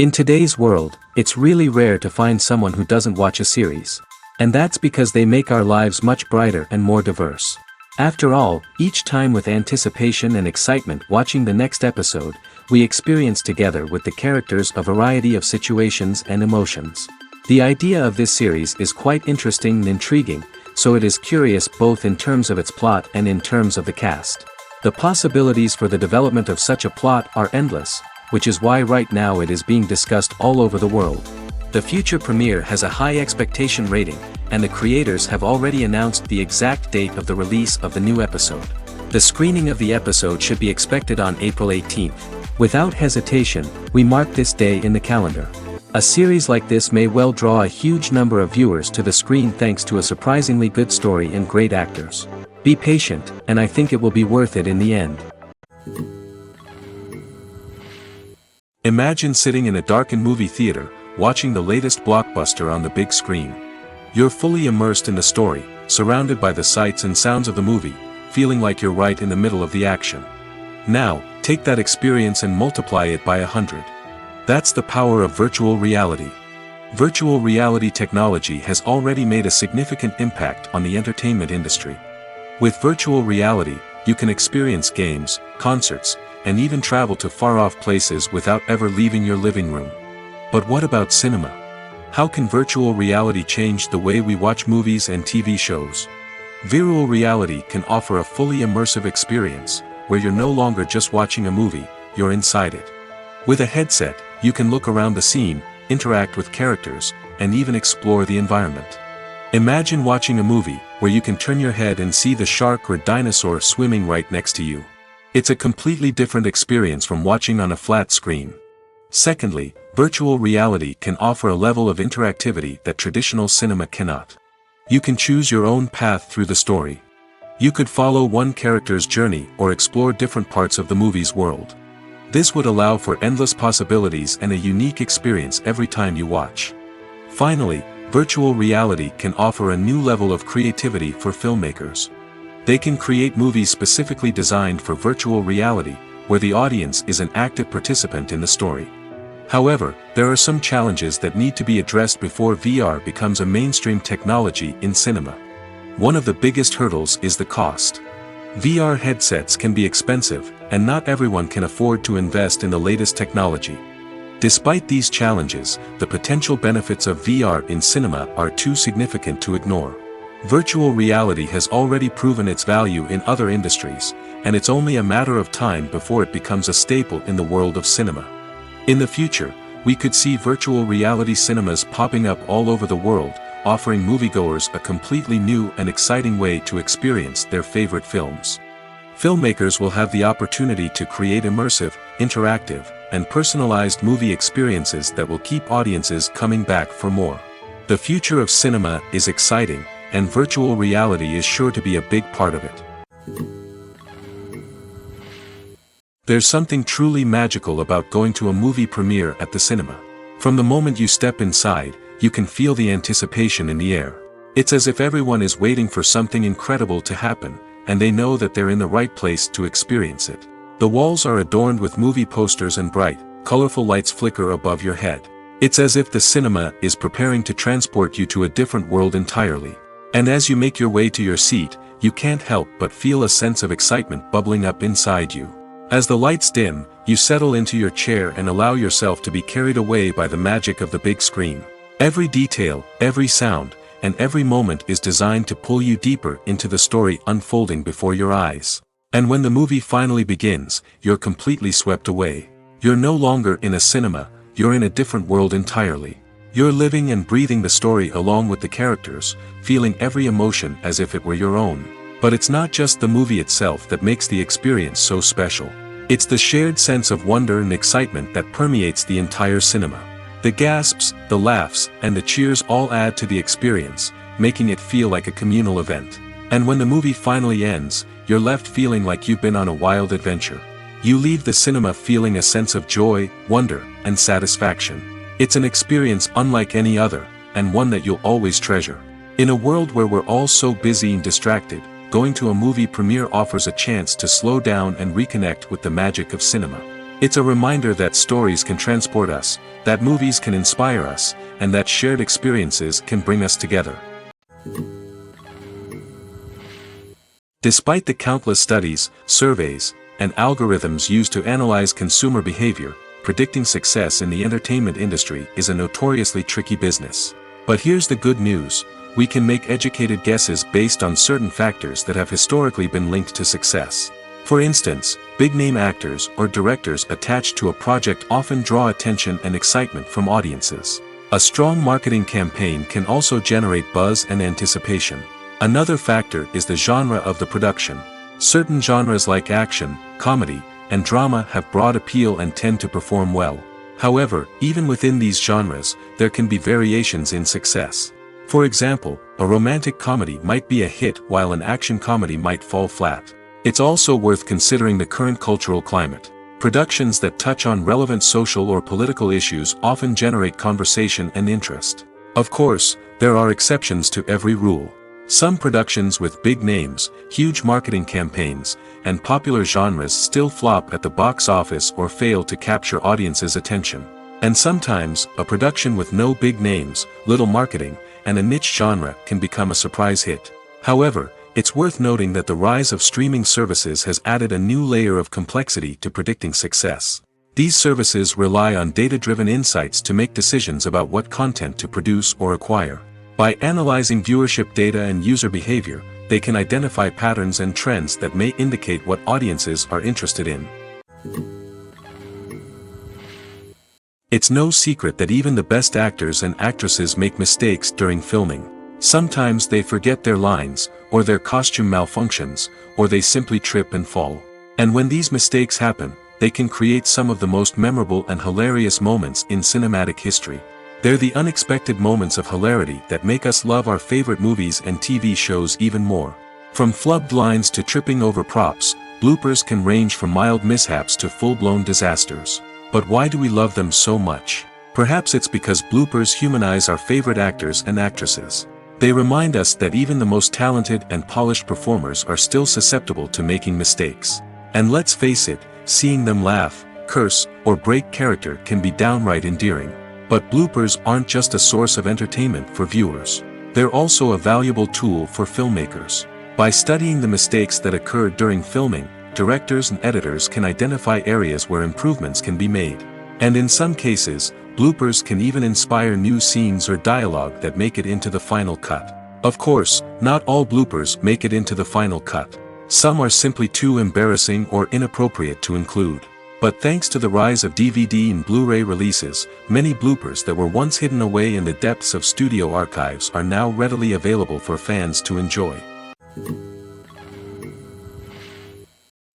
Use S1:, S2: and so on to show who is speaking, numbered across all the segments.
S1: In today's world, it's really rare to find someone who doesn't watch a series. And that's because they make our lives much brighter and more diverse. After all, each time with anticipation and excitement watching the next episode, we experience together with the characters a variety of situations and emotions. The idea of this series is quite interesting and intriguing, so it is curious both in terms of its plot and in terms of the cast. The possibilities for the development of such a plot are endless, which is why right now it is being discussed all over the world. The future premiere has a high expectation rating, and the creators have already announced the exact date of the release of the new episode. The screening of the episode should be expected on April 18th. Without hesitation, we mark this day in the calendar. A series like this may well draw a huge number of viewers to the screen thanks to a surprisingly good story and great actors. Be patient, and I think it will be worth it in the end.
S2: Imagine sitting in a darkened movie theater, watching the latest blockbuster on the big screen. You're fully immersed in the story, surrounded by the sights and sounds of the movie, feeling like you're right in the middle of the action. Now, take that experience and multiply it by 100. That's the power of virtual reality. Virtual reality technology has already made a significant impact on the entertainment industry. With virtual reality, you can experience games, concerts, and even travel to far-off places without ever leaving your living room. But what about cinema? How can virtual reality change the way we watch movies and TV shows? Virtual reality can offer a fully immersive experience, where you're no longer just watching a movie, you're inside it. With a headset, you can look around the scene, interact with characters, and even explore the environment. Imagine watching a movie, where you can turn your head and see the shark or dinosaur swimming right next to you. It's a completely different experience from watching on a flat screen. Secondly, virtual reality can offer a level of interactivity that traditional cinema cannot. You can choose your own path through the story. You could follow one character's journey or explore different parts of the movie's world. This would allow for endless possibilities and a unique experience every time you watch. Finally, virtual reality can offer a new level of creativity for filmmakers. They can create movies specifically designed for virtual reality, where the audience is an active participant in the story. However, there are some challenges that need to be addressed before VR becomes a mainstream technology in cinema. One of the biggest hurdles is the cost. VR headsets can be expensive, and not everyone can afford to invest in the latest technology. Despite these challenges, the potential benefits of VR in cinema are too significant to ignore. Virtual reality has already proven its value in other industries, and it's only a matter of time before it becomes a staple in the world of cinema. In the future, we could see virtual reality cinemas popping up all over the world, offering moviegoers a completely new and exciting way to experience their favorite films. Filmmakers will have the opportunity to create immersive, interactive, and personalized movie experiences that will keep audiences coming back for more. The future of cinema is exciting, and virtual reality is sure to be a big part of it. There's something truly magical about going to a movie premiere at the cinema. From the moment you step inside, you can feel the anticipation in the air. It's as if everyone is waiting for something incredible to happen, and they know that they're in the right place to experience it. The walls are adorned with movie posters and bright, colorful lights flicker above your head. It's as if the cinema is preparing to transport you to a different world entirely. And as you make your way to your seat, you can't help but feel a sense of excitement bubbling up inside you. As the lights dim, you settle into your chair and allow yourself to be carried away by the magic of the big screen. Every detail, every sound, and every moment is designed to pull you deeper into the story unfolding before your eyes. And when the movie finally begins, you're completely swept away. You're no longer in a cinema, you're in a different world entirely. You're living and breathing the story along with the characters, feeling every emotion as if it were your own. But it's not just the movie itself that makes the experience so special. It's the shared sense of wonder and excitement that permeates the entire cinema. The gasps, the laughs, and the cheers all add to the experience, making it feel like a communal event. And when the movie finally ends, you're left feeling like you've been on a wild adventure. You leave the cinema feeling a sense of joy, wonder, and satisfaction. It's an experience unlike any other, and one that you'll always treasure. In a world where we're all so busy and distracted, going to a movie premiere offers a chance to slow down and reconnect with the magic of cinema. It's a reminder that stories can transport us, that movies can inspire us, and that shared experiences can bring us together. Despite the countless studies, surveys, and algorithms used to analyze consumer behavior, predicting success in the entertainment industry is a notoriously tricky business. But here's the good news: we can make educated guesses based on certain factors that have historically been linked to success. For instance, big-name actors or directors attached to a project often draw attention and excitement from audiences. A strong marketing campaign can also generate buzz and anticipation. Another factor is the genre of the production. Certain genres like action, comedy, and drama have broad appeal and tend to perform well. However, even within these genres, there can be variations in success. For example, a romantic comedy might be a hit while an action comedy might fall flat. It's also worth considering the current cultural climate. Productions that touch on relevant social or political issues often generate conversation and interest. Of course, there are exceptions to every rule. Some productions with big names, huge marketing campaigns, and popular genres still flop at the box office or fail to capture audiences' attention. And sometimes, a production with no big names, little marketing, and a niche genre can become a surprise hit. However, it's worth noting that the rise of streaming services has added a new layer of complexity to predicting success. These services rely on data-driven insights to make decisions about what content to produce or acquire. By analyzing viewership data and user behavior, they can identify patterns and trends that may indicate what audiences are interested in. It's no secret that even the best actors and actresses make mistakes during filming. Sometimes they forget their lines, or their costume malfunctions, or they simply trip and fall. And when these mistakes happen, they can create some of the most memorable and hilarious moments in cinematic history. They're the unexpected moments of hilarity that make us love our favorite movies and TV shows even more. From flubbed lines to tripping over props, bloopers can range from mild mishaps to full-blown disasters. But why do we love them so much? Perhaps it's because bloopers humanize our favorite actors and actresses. They remind us that even the most talented and polished performers are still susceptible to making mistakes. And let's face it, seeing them laugh, curse, or break character can be downright endearing. But bloopers aren't just a source of entertainment for viewers. They're also a valuable tool for filmmakers. By studying the mistakes that occurred during filming, directors and editors can identify areas where improvements can be made. And in some cases, bloopers can even inspire new scenes or dialogue that make it into the final cut. Of course, not all bloopers make it into the final cut. Some are simply too embarrassing or inappropriate to include. But thanks to the rise of DVD and Blu-ray releases, many bloopers that were once hidden away in the depths of studio archives are now readily available for fans to enjoy.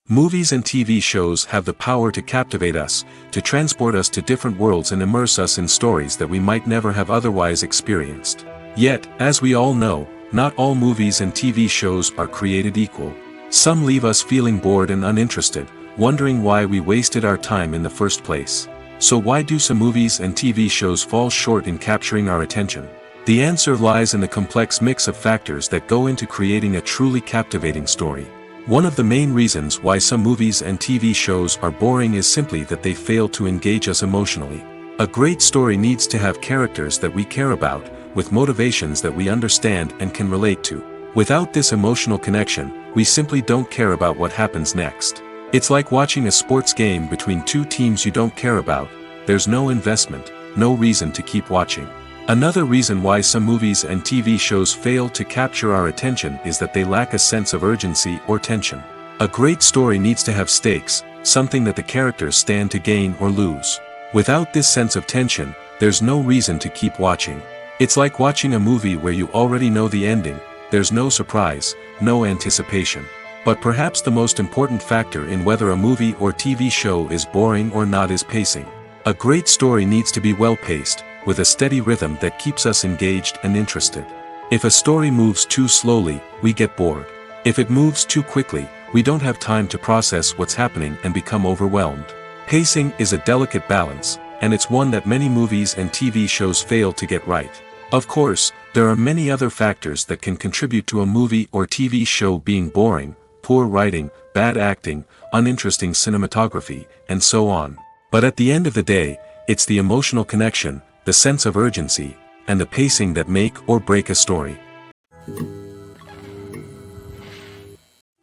S2: Movies and TV shows have the power to captivate us, to transport us to different worlds and immerse us in stories that we might never have otherwise experienced. Yet, as we all know, not all movies and TV shows are created equal. Some leave us feeling bored and uninterested, wondering why we wasted our time in the first place. So why do some movies and TV shows fall short in capturing our attention? The answer lies in the complex mix of factors that go into creating a truly captivating story. One of the main reasons why some movies and TV shows are boring is simply that they fail to engage us emotionally. A great story needs to have characters that we care about, with motivations that we understand and can relate to. Without this emotional connection, we simply don't care about what happens next. It's like watching a sports game between two teams you don't care about. There's no investment, no reason to keep watching. Another reason why some movies and TV shows fail to capture our attention is that they lack a sense of urgency or tension. A great story needs to have stakes, something that the characters stand to gain or lose. Without this sense of tension, there's no reason to keep watching. It's like watching a movie where you already know the ending. There's no surprise, no anticipation. But perhaps the most important factor in whether a movie or TV show is boring or not is pacing. A great story needs to be well-paced, with a steady rhythm that keeps us engaged and interested. If a story moves too slowly, we get bored. If it moves too quickly, we don't have time to process what's happening and become overwhelmed. Pacing is a delicate balance, and it's one that many movies and TV shows fail to get right. Of course, there are many other factors that can contribute to a movie or TV show being boring, poor writing, bad acting, uninteresting cinematography, and so on. But at the end of the day, it's the emotional connection, the sense of urgency, and the pacing that make or break a story.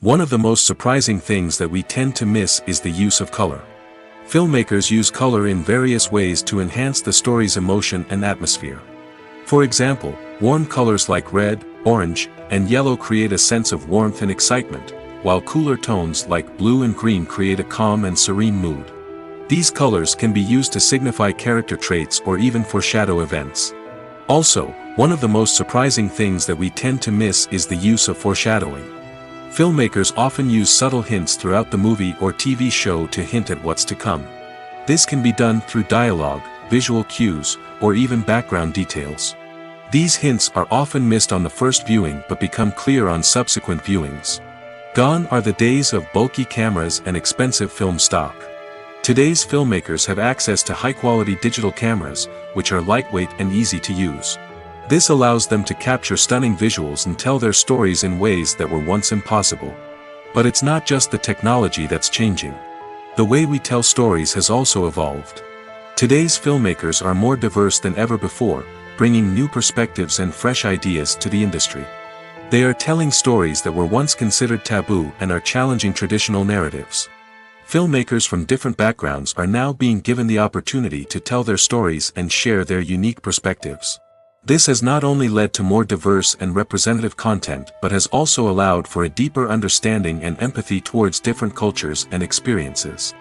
S2: One of the most surprising things that we tend to miss is the use of color. Filmmakers use color in various ways to enhance the story's emotion and atmosphere. For example, warm colors like red, orange, and yellow create a sense of warmth and excitement, while cooler tones like blue and green create a calm and serene mood. These colors can be used to signify character traits or even foreshadow events. Also, one of the most surprising things that we tend to miss is the use of foreshadowing. Filmmakers often use subtle hints throughout the movie or TV show to hint at what's to come. This can be done through dialogue, visual cues, or even background details. These hints are often missed on the first viewing but become clear on subsequent viewings. Gone are the days of bulky cameras and expensive film stock. Today's filmmakers have access to high-quality digital cameras, which are lightweight and easy to use. This allows them to capture stunning visuals and tell their stories in ways that were once impossible. But it's not just the technology that's changing. The way we tell stories has also evolved. Today's filmmakers are more diverse than ever before, bringing new perspectives and fresh ideas to the industry. They are telling stories that were once considered taboo and are challenging traditional narratives. Filmmakers from different backgrounds are now being given the opportunity to tell their stories and share their unique perspectives. This has not only led to more diverse and representative content but has also allowed for a deeper understanding and empathy towards different cultures and experiences.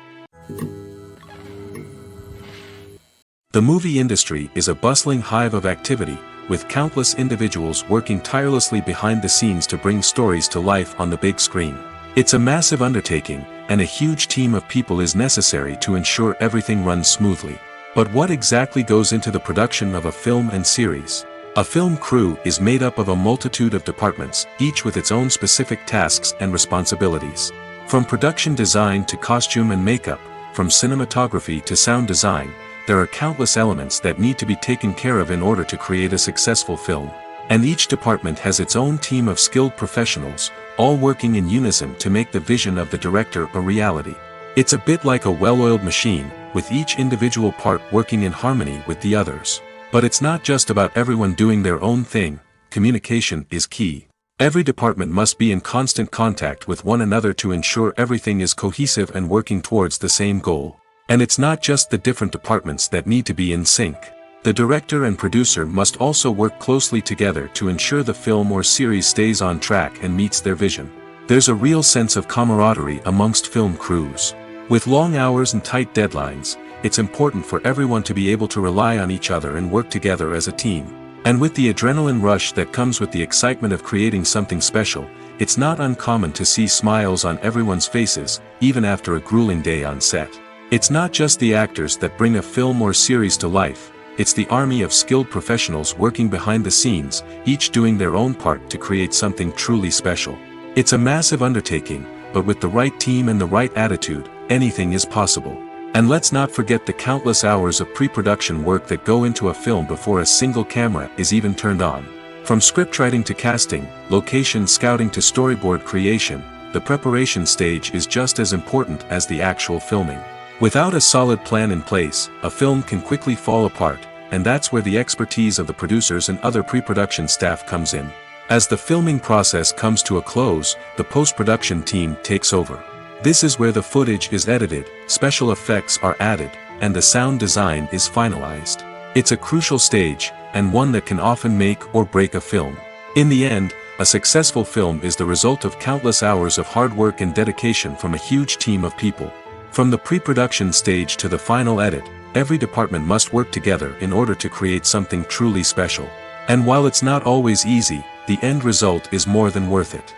S2: The movie industry is a bustling hive of activity, with countless individuals working tirelessly behind the scenes to bring stories to life on the big screen. It's a massive undertaking, and a huge team of people is necessary to ensure everything runs smoothly. But what exactly goes into the production of a film and series? A film crew is made up of a multitude of departments, each with its own specific tasks and responsibilities. From production design to costume and makeup, from cinematography to sound design, there are countless elements that need to be taken care of in order to create a successful film. And each department has its own team of skilled professionals, all working in unison to make the vision of the director a reality. It's a bit like a well-oiled machine, with each individual part working in harmony with the others. But it's not just about everyone doing their own thing. Communication is key. Every department must be in constant contact with one another to ensure everything is cohesive and working towards the same goal. And it's not just the different departments that need to be in sync. The director and producer must also work closely together to ensure the film or series stays on track and meets their vision. There's a real sense of camaraderie amongst film crews. With long hours and tight deadlines, it's important for everyone to be able to rely on each other and work together as a team. And with the adrenaline rush that comes with the excitement of creating something special, it's not uncommon to see smiles on everyone's faces, even after a grueling day on set. It's not just the actors that bring a film or series to life, it's the army of skilled professionals working behind the scenes, each doing their own part to create something truly special. It's a massive undertaking, but with the right team and the right attitude, anything is possible. And let's not forget the countless hours of pre-production work that go into a film before a single camera is even turned on. From scriptwriting to casting, location scouting to storyboard creation, the preparation stage is just as important as the actual filming. Without a solid plan in place, a film can quickly fall apart, and that's where the expertise of the producers and other pre-production staff comes in. As the filming process comes to a close, the post-production team takes over. This is where the footage is edited, special effects are added, and the sound design is finalized. It's a crucial stage, and one that can often make or break a film. In the end, a successful film is the result of countless hours of hard work and dedication from a huge team of people. From the pre-production stage to the final edit, every department must work together in order to create something truly special. And while it's not always easy, the end result is more than worth it.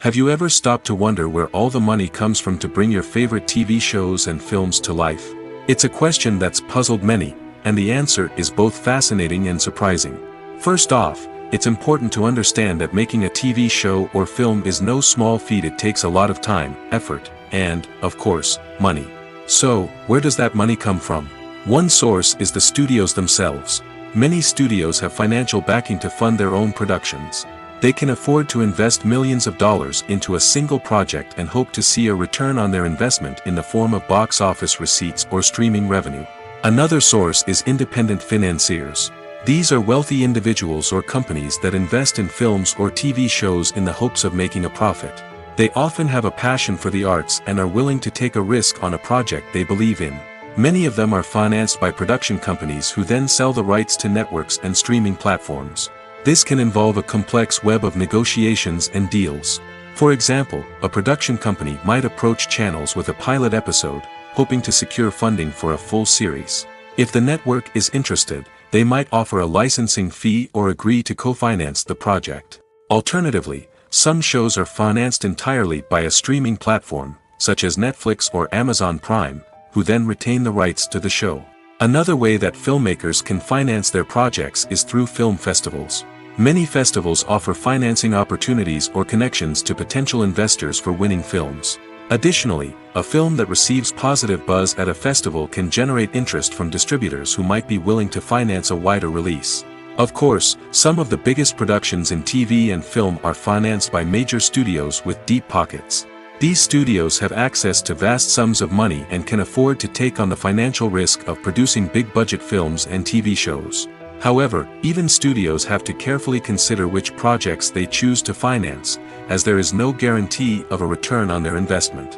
S2: Have you ever stopped to wonder where all the money comes from to bring your favorite TV shows and films to life? It's a question that's puzzled many, and the answer is both fascinating and surprising. First off, it's important to understand that making a TV show or film is no small feat. It takes a lot of time, effort, and, of course, money. So, where does that money come from? One source is the studios themselves. Many studios have financial backing to fund their own productions. They can afford to invest millions of dollars into a single project and hope to see a return on their investment in the form of box office receipts or streaming revenue. Another source is independent financiers. These are wealthy individuals or companies that invest in films or TV shows in the hopes of making a profit. They often have a passion for the arts and are willing to take a risk on a project they believe in. Many of them are financed by production companies who then sell the rights to networks and streaming platforms. This can involve a complex web of negotiations and deals. For example, a production company might approach channels with a pilot episode, hoping to secure funding for a full series. If the network is interested, they might offer a licensing fee or agree to co-finance the project. Alternatively, some shows are financed entirely by a streaming platform, such as Netflix or Amazon Prime, who then retain the rights to the show. Another way that filmmakers can finance their projects is through film festivals. Many festivals offer financing opportunities or connections to potential investors for winning films. Additionally, a film that receives positive buzz at a festival can generate interest from distributors who might be willing to finance a wider release. Of course, some of the biggest productions in TV and film are financed by major studios with deep pockets. These studios have access to vast sums of money and can afford to take on the financial risk of producing big-budget films and TV shows. However, even studios have to carefully consider which projects they choose to finance, as there is no guarantee of a return on their investment.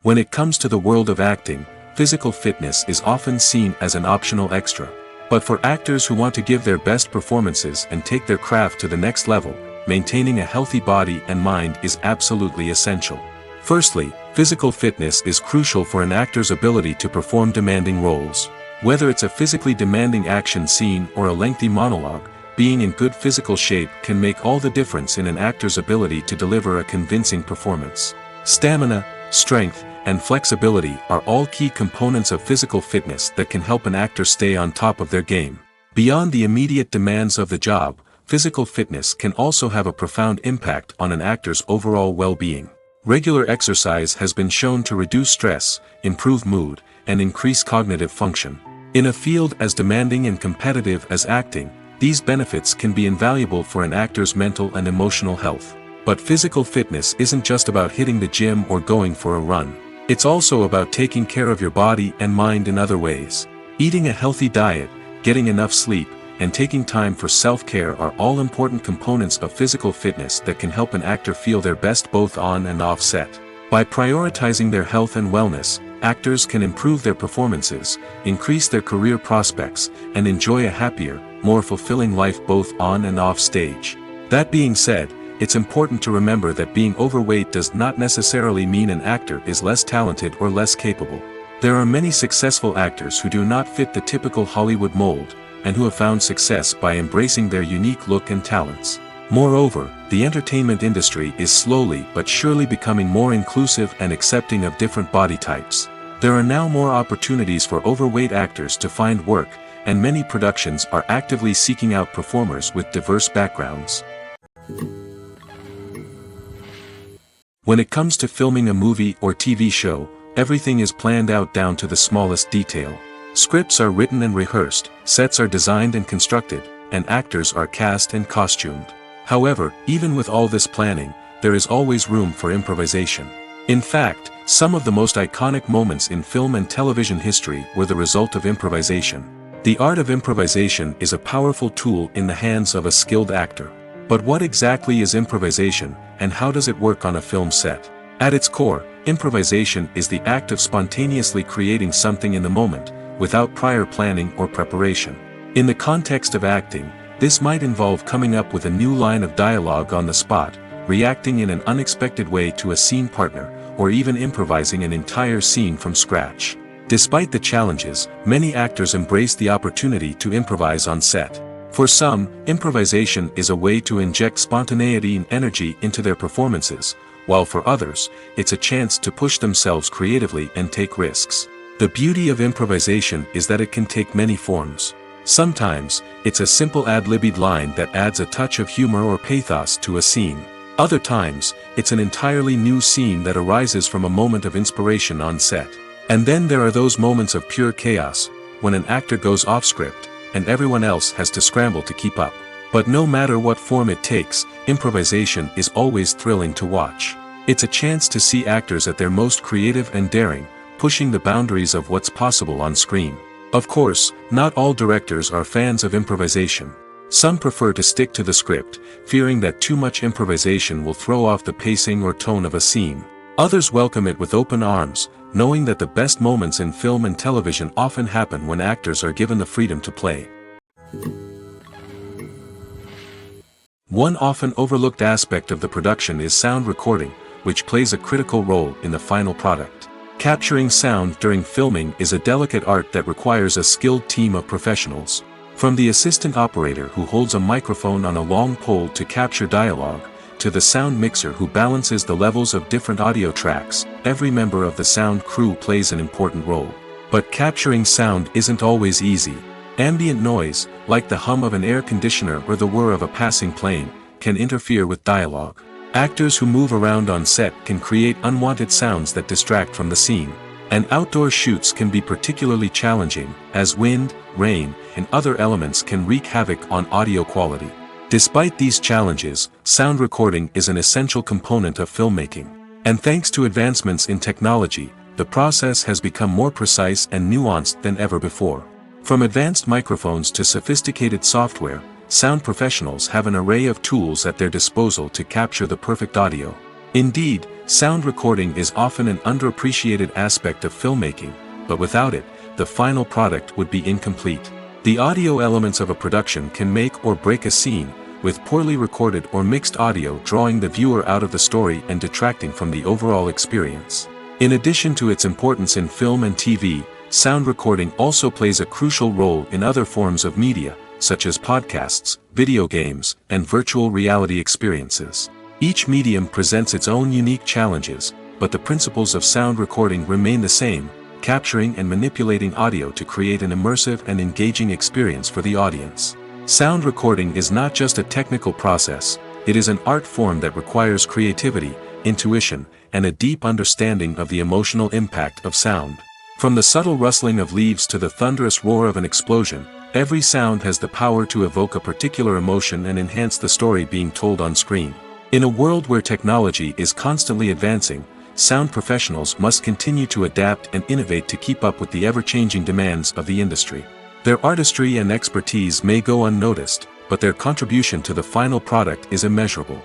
S2: When it comes to the world of acting, physical fitness is often seen as an optional extra. But for actors who want to give their best performances and take their craft to the next level, maintaining a healthy body and mind is absolutely essential. Firstly, physical fitness is crucial for an actor's ability to perform demanding roles. Whether it's a physically demanding action scene or a lengthy monologue, being in good physical shape can make all the difference in an actor's ability to deliver a convincing performance. Stamina, strength, and flexibility are all key components of physical fitness that can help an actor stay on top of their game. Beyond the immediate demands of the job, physical fitness can also have a profound impact on an actor's overall well-being. Regular exercise has been shown to reduce stress, improve mood, and increase cognitive function. In a field as demanding and competitive as acting, these benefits can be invaluable for an actor's mental and emotional health. But physical fitness isn't just about hitting the gym or going for a run. It's also about taking care of your body and mind in other ways. Eating a healthy diet, getting enough sleep, and taking time for self-care are all important components of physical fitness that can help an actor feel their best both on and off set. By prioritizing their health and wellness, actors can improve their performances, increase their career prospects, and enjoy a happier, more fulfilling life both on and off stage. That being said, it's important to remember that being overweight does not necessarily mean an actor is less talented or less capable. There are many successful actors who do not fit the typical Hollywood mold, and who have found success by embracing their unique look and talents. Moreover, the entertainment industry is slowly but surely becoming more inclusive and accepting of different body types. There are now more opportunities for overweight actors to find work, and many productions are actively seeking out performers with diverse backgrounds. When it comes to filming a movie or TV show, everything is planned out down to the smallest detail. Scripts are written and rehearsed, sets are designed and constructed, and actors are cast and costumed. However, even with all this planning, there is always room for improvisation. In fact, some of the most iconic moments in film and television history were the result of improvisation. The art of improvisation is a powerful tool in the hands of a skilled actor. But what exactly is improvisation, and how does it work on a film set? At its core, improvisation is the act of spontaneously creating something in the moment, without prior planning or preparation. In the context of acting, this might involve coming up with a new line of dialogue on the spot, reacting in an unexpected way to a scene partner, or even improvising an entire scene from scratch. Despite the challenges, many actors embrace the opportunity to improvise on set. For some, improvisation is a way to inject spontaneity and energy into their performances, while for others, it's a chance to push themselves creatively and take risks. The beauty of improvisation is that it can take many forms. Sometimes, it's a simple ad-libbed line that adds a touch of humor or pathos to a scene. Other times, it's an entirely new scene that arises from a moment of inspiration on set. And then there are those moments of pure chaos, when an actor goes off script, and everyone else has to scramble to keep up. But no matter what form it takes, improvisation is always thrilling to watch. It's a chance to see actors at their most creative and daring, pushing the boundaries of what's possible on screen. Of course, not all directors are fans of improvisation. Some prefer to stick to the script, fearing that too much improvisation will throw off the pacing or tone of a scene. Others welcome it with open arms, knowing that the best moments in film and television often happen when actors are given the freedom to play. One often overlooked aspect of the production is sound recording, which plays a critical role in the final product. Capturing sound during filming is a delicate art that requires a skilled team of professionals. From the assistant operator who holds a microphone on a long pole to capture dialogue, to the sound mixer who balances the levels of different audio tracks, every member of the sound crew plays an important role. But capturing sound isn't always easy. Ambient noise, like the hum of an air conditioner or the whir of a passing plane, can interfere with dialogue. Actors who move around on set can create unwanted sounds that distract from the scene. And outdoor shoots can be particularly challenging, as wind, rain, and other elements can wreak havoc on audio quality. Despite these challenges, sound recording is an essential component of filmmaking. And thanks to advancements in technology, the process has become more precise and nuanced than ever before. From advanced microphones to sophisticated software, sound professionals have an array of tools at their disposal to capture the perfect audio. Indeed, sound recording is often an underappreciated aspect of filmmaking, but without it, the final product would be incomplete. The audio elements of a production can make or break a scene, with poorly recorded or mixed audio drawing the viewer out of the story and detracting from the overall experience. In addition to its importance in film and TV, sound recording also plays a crucial role in other forms of media, such as podcasts, video games, and virtual reality experiences. Each medium presents its own unique challenges, but the principles of sound recording remain the same, capturing and manipulating audio to create an immersive and engaging experience for the audience. Sound recording is not just a technical process, it is an art form that requires creativity, intuition, and a deep understanding of the emotional impact of sound. From the subtle rustling of leaves to the thunderous roar of an explosion, every sound has the power to evoke a particular emotion and enhance the story being told on screen. In a world where technology is constantly advancing, sound professionals must continue to adapt and innovate to keep up with the ever-changing demands of the industry. Their artistry and expertise may go unnoticed, but their contribution to the final product is immeasurable.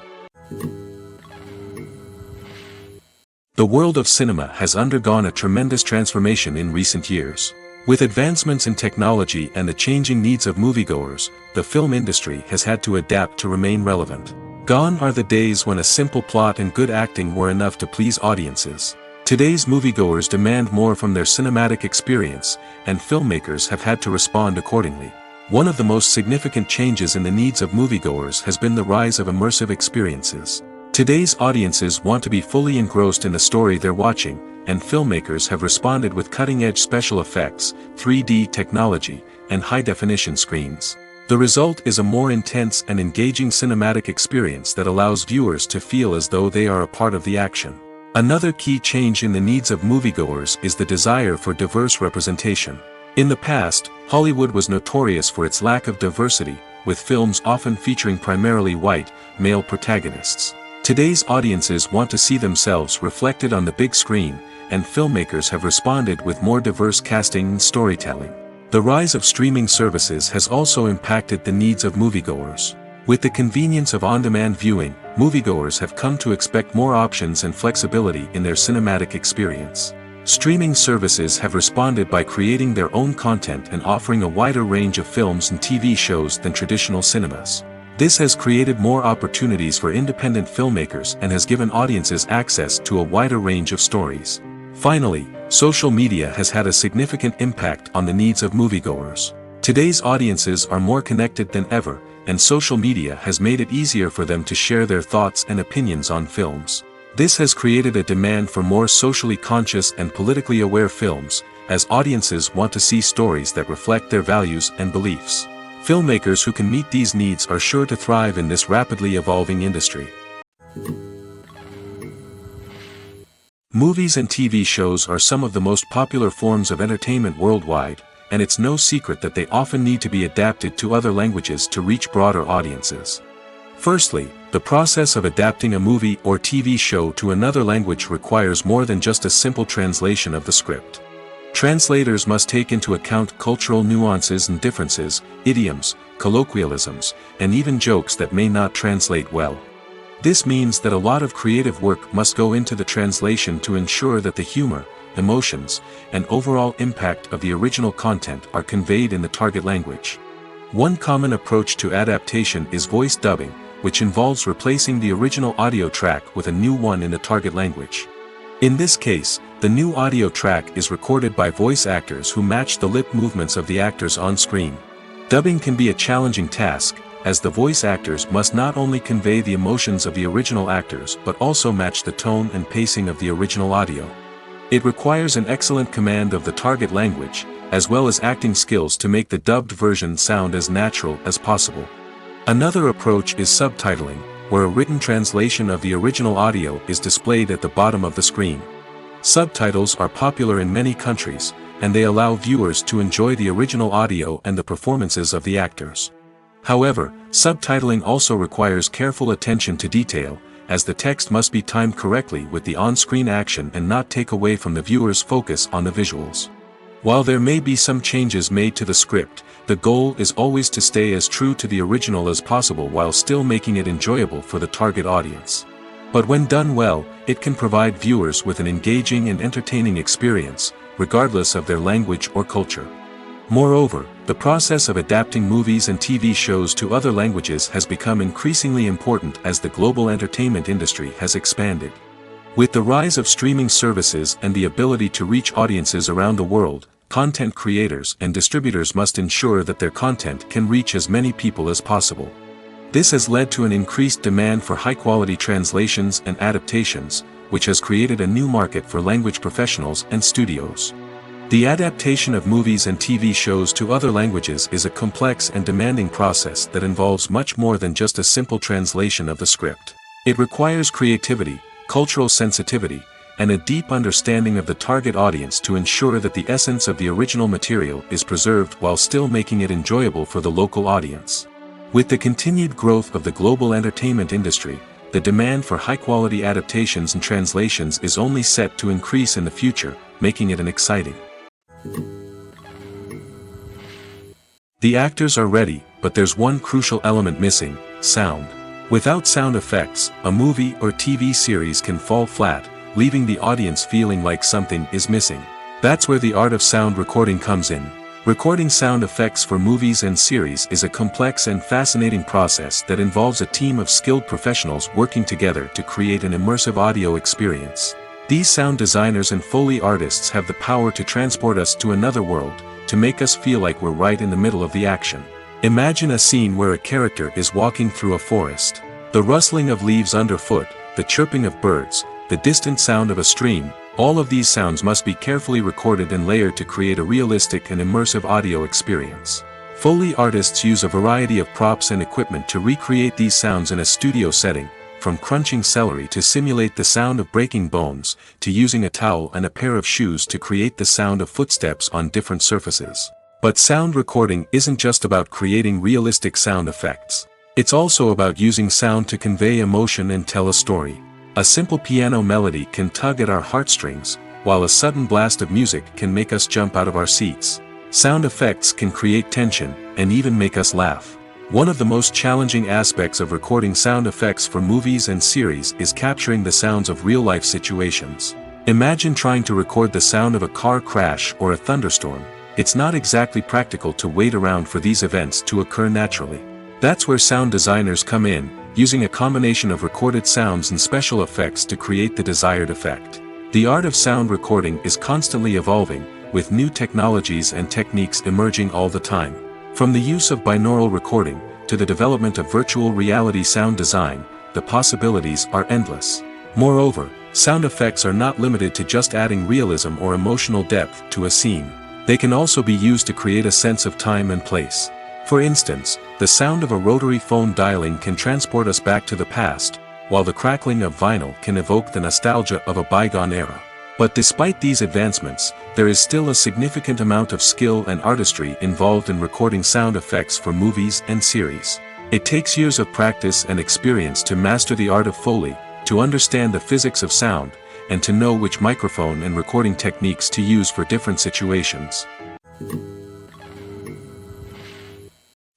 S2: The world of cinema has undergone a tremendous transformation in recent years. With advancements in technology and the changing needs of moviegoers, the film industry has had to adapt to remain relevant. Gone are the days when a simple plot and good acting were enough to please audiences. Today's moviegoers demand more from their cinematic experience, and filmmakers have had to respond accordingly. One of the most significant changes in the needs of moviegoers has been the rise of immersive experiences. Today's audiences want to be fully engrossed in the story they're watching, and filmmakers have responded with cutting-edge special effects, 3D technology, and high-definition screens. The result is a more intense and engaging cinematic experience that allows viewers to feel as though they are a part of the action. Another key change in the needs of moviegoers is the desire for diverse representation. In the past, Hollywood was notorious for its lack of diversity, with films often featuring primarily white, male protagonists. Today's audiences want to see themselves reflected on the big screen, and filmmakers have responded with more diverse casting and storytelling. The rise of streaming services has also impacted the needs of moviegoers. With the convenience of on-demand viewing, moviegoers have come to expect more options and flexibility in their cinematic experience. Streaming services have responded by creating their own content and offering a wider range of films and TV shows than traditional cinemas. This has created more opportunities for independent filmmakers and has given audiences access to a wider range of stories. Finally, social media has had a significant impact on the needs of moviegoers. Today's audiences are more connected than ever, and social media has made it easier for them to share their thoughts and opinions on films. This has created a demand for more socially conscious and politically aware films, as audiences want to see stories that reflect their values and beliefs. Filmmakers who can meet these needs are sure to thrive in this rapidly evolving industry. Movies and TV shows are some of the most popular forms of entertainment worldwide, and it's no secret that they often need to be adapted to other languages to reach broader audiences. Firstly, the process of adapting a movie or TV show to another language requires more than just a simple translation of the script. Translators must take into account cultural nuances and differences, idioms, colloquialisms, and even jokes that may not translate well. This means that a lot of creative work must go into the translation to ensure that the humor, emotions, and overall impact of the original content are conveyed in the target language. One common approach to adaptation is voice dubbing, which involves replacing the original audio track with a new one in the target language. In this case, the new audio track is recorded by voice actors who match the lip movements of the actors on screen. Dubbing can be a challenging task, as the voice actors must not only convey the emotions of the original actors but also match the tone and pacing of the original audio. It requires an excellent command of the target language, as well as acting skills to make the dubbed version sound as natural as possible. Another approach is subtitling, where a written translation of the original audio is displayed at the bottom of the screen. Subtitles are popular in many countries, and they allow viewers to enjoy the original audio and the performances of the actors. However, subtitling also requires careful attention to detail, as the text must be timed correctly with the on-screen action and not take away from the viewer's focus on the visuals. While there may be some changes made to the script, the goal is always to stay as true to the original as possible while still making it enjoyable for the target audience. But when done well, it can provide viewers with an engaging and entertaining experience, regardless of their language or culture. Moreover, the process of adapting movies and TV shows to other languages has become increasingly important as the global entertainment industry has expanded. With the rise of streaming services and the ability to reach audiences around the world, content creators and distributors must ensure that their content can reach as many people as possible. This has led to an increased demand for high-quality translations and adaptations, which has created a new market for language professionals and studios. The adaptation of movies and TV shows to other languages is a complex and demanding process that involves much more than just a simple translation of the script. It requires creativity, cultural sensitivity, and a deep understanding of the target audience to ensure that the essence of the original material is preserved while still making it enjoyable for the local audience. With the continued growth of the global entertainment industry, the demand for high-quality adaptations and translations is only set to increase in the future, making it an exciting. The actors are ready, but there's one crucial element missing: sound. Without sound effects, a movie or TV series can fall flat, leaving the audience feeling like something is missing. That's where the art of sound recording comes in. Recording sound effects for movies and series is a complex and fascinating process that involves a team of skilled professionals working together to create an immersive audio experience. These sound designers and Foley artists have the power to transport us to another world, to make us feel like we're right in the middle of the action. Imagine a scene where a character is walking through a forest. The rustling of leaves underfoot, the chirping of birds, the distant sound of a stream, all of these sounds must be carefully recorded and layered to create a realistic and immersive audio experience. Foley artists use a variety of props and equipment to recreate these sounds in a studio setting, from crunching celery to simulate the sound of breaking bones, to using a towel and a pair of shoes to create the sound of footsteps on different surfaces. But sound recording isn't just about creating realistic sound effects. It's also about using sound to convey emotion and tell a story. A simple piano melody can tug at our heartstrings, while a sudden blast of music can make us jump out of our seats. Sound effects can create tension, and even make us laugh. One of the most challenging aspects of recording sound effects for movies and series is capturing the sounds of real-life situations. Imagine trying to record the sound of a car crash or a thunderstorm. It's not exactly practical to wait around for these events to occur naturally. That's where sound designers come in, using a combination of recorded sounds and special effects to create the desired effect. The art of sound recording is constantly evolving, with new technologies and techniques emerging all the time. From the use of binaural recording, to the development of virtual reality sound design, the possibilities are endless. Moreover, sound effects are not limited to just adding realism or emotional depth to a scene. They can also be used to create a sense of time and place. For instance, the sound of a rotary phone dialing can transport us back to the past, while the crackling of vinyl can evoke the nostalgia of a bygone era. But despite these advancements, there is still a significant amount of skill and artistry involved in recording sound effects for movies and series. It takes years of practice and experience to master the art of Foley, to understand the physics of sound, and to know which microphone and recording techniques to use for different situations.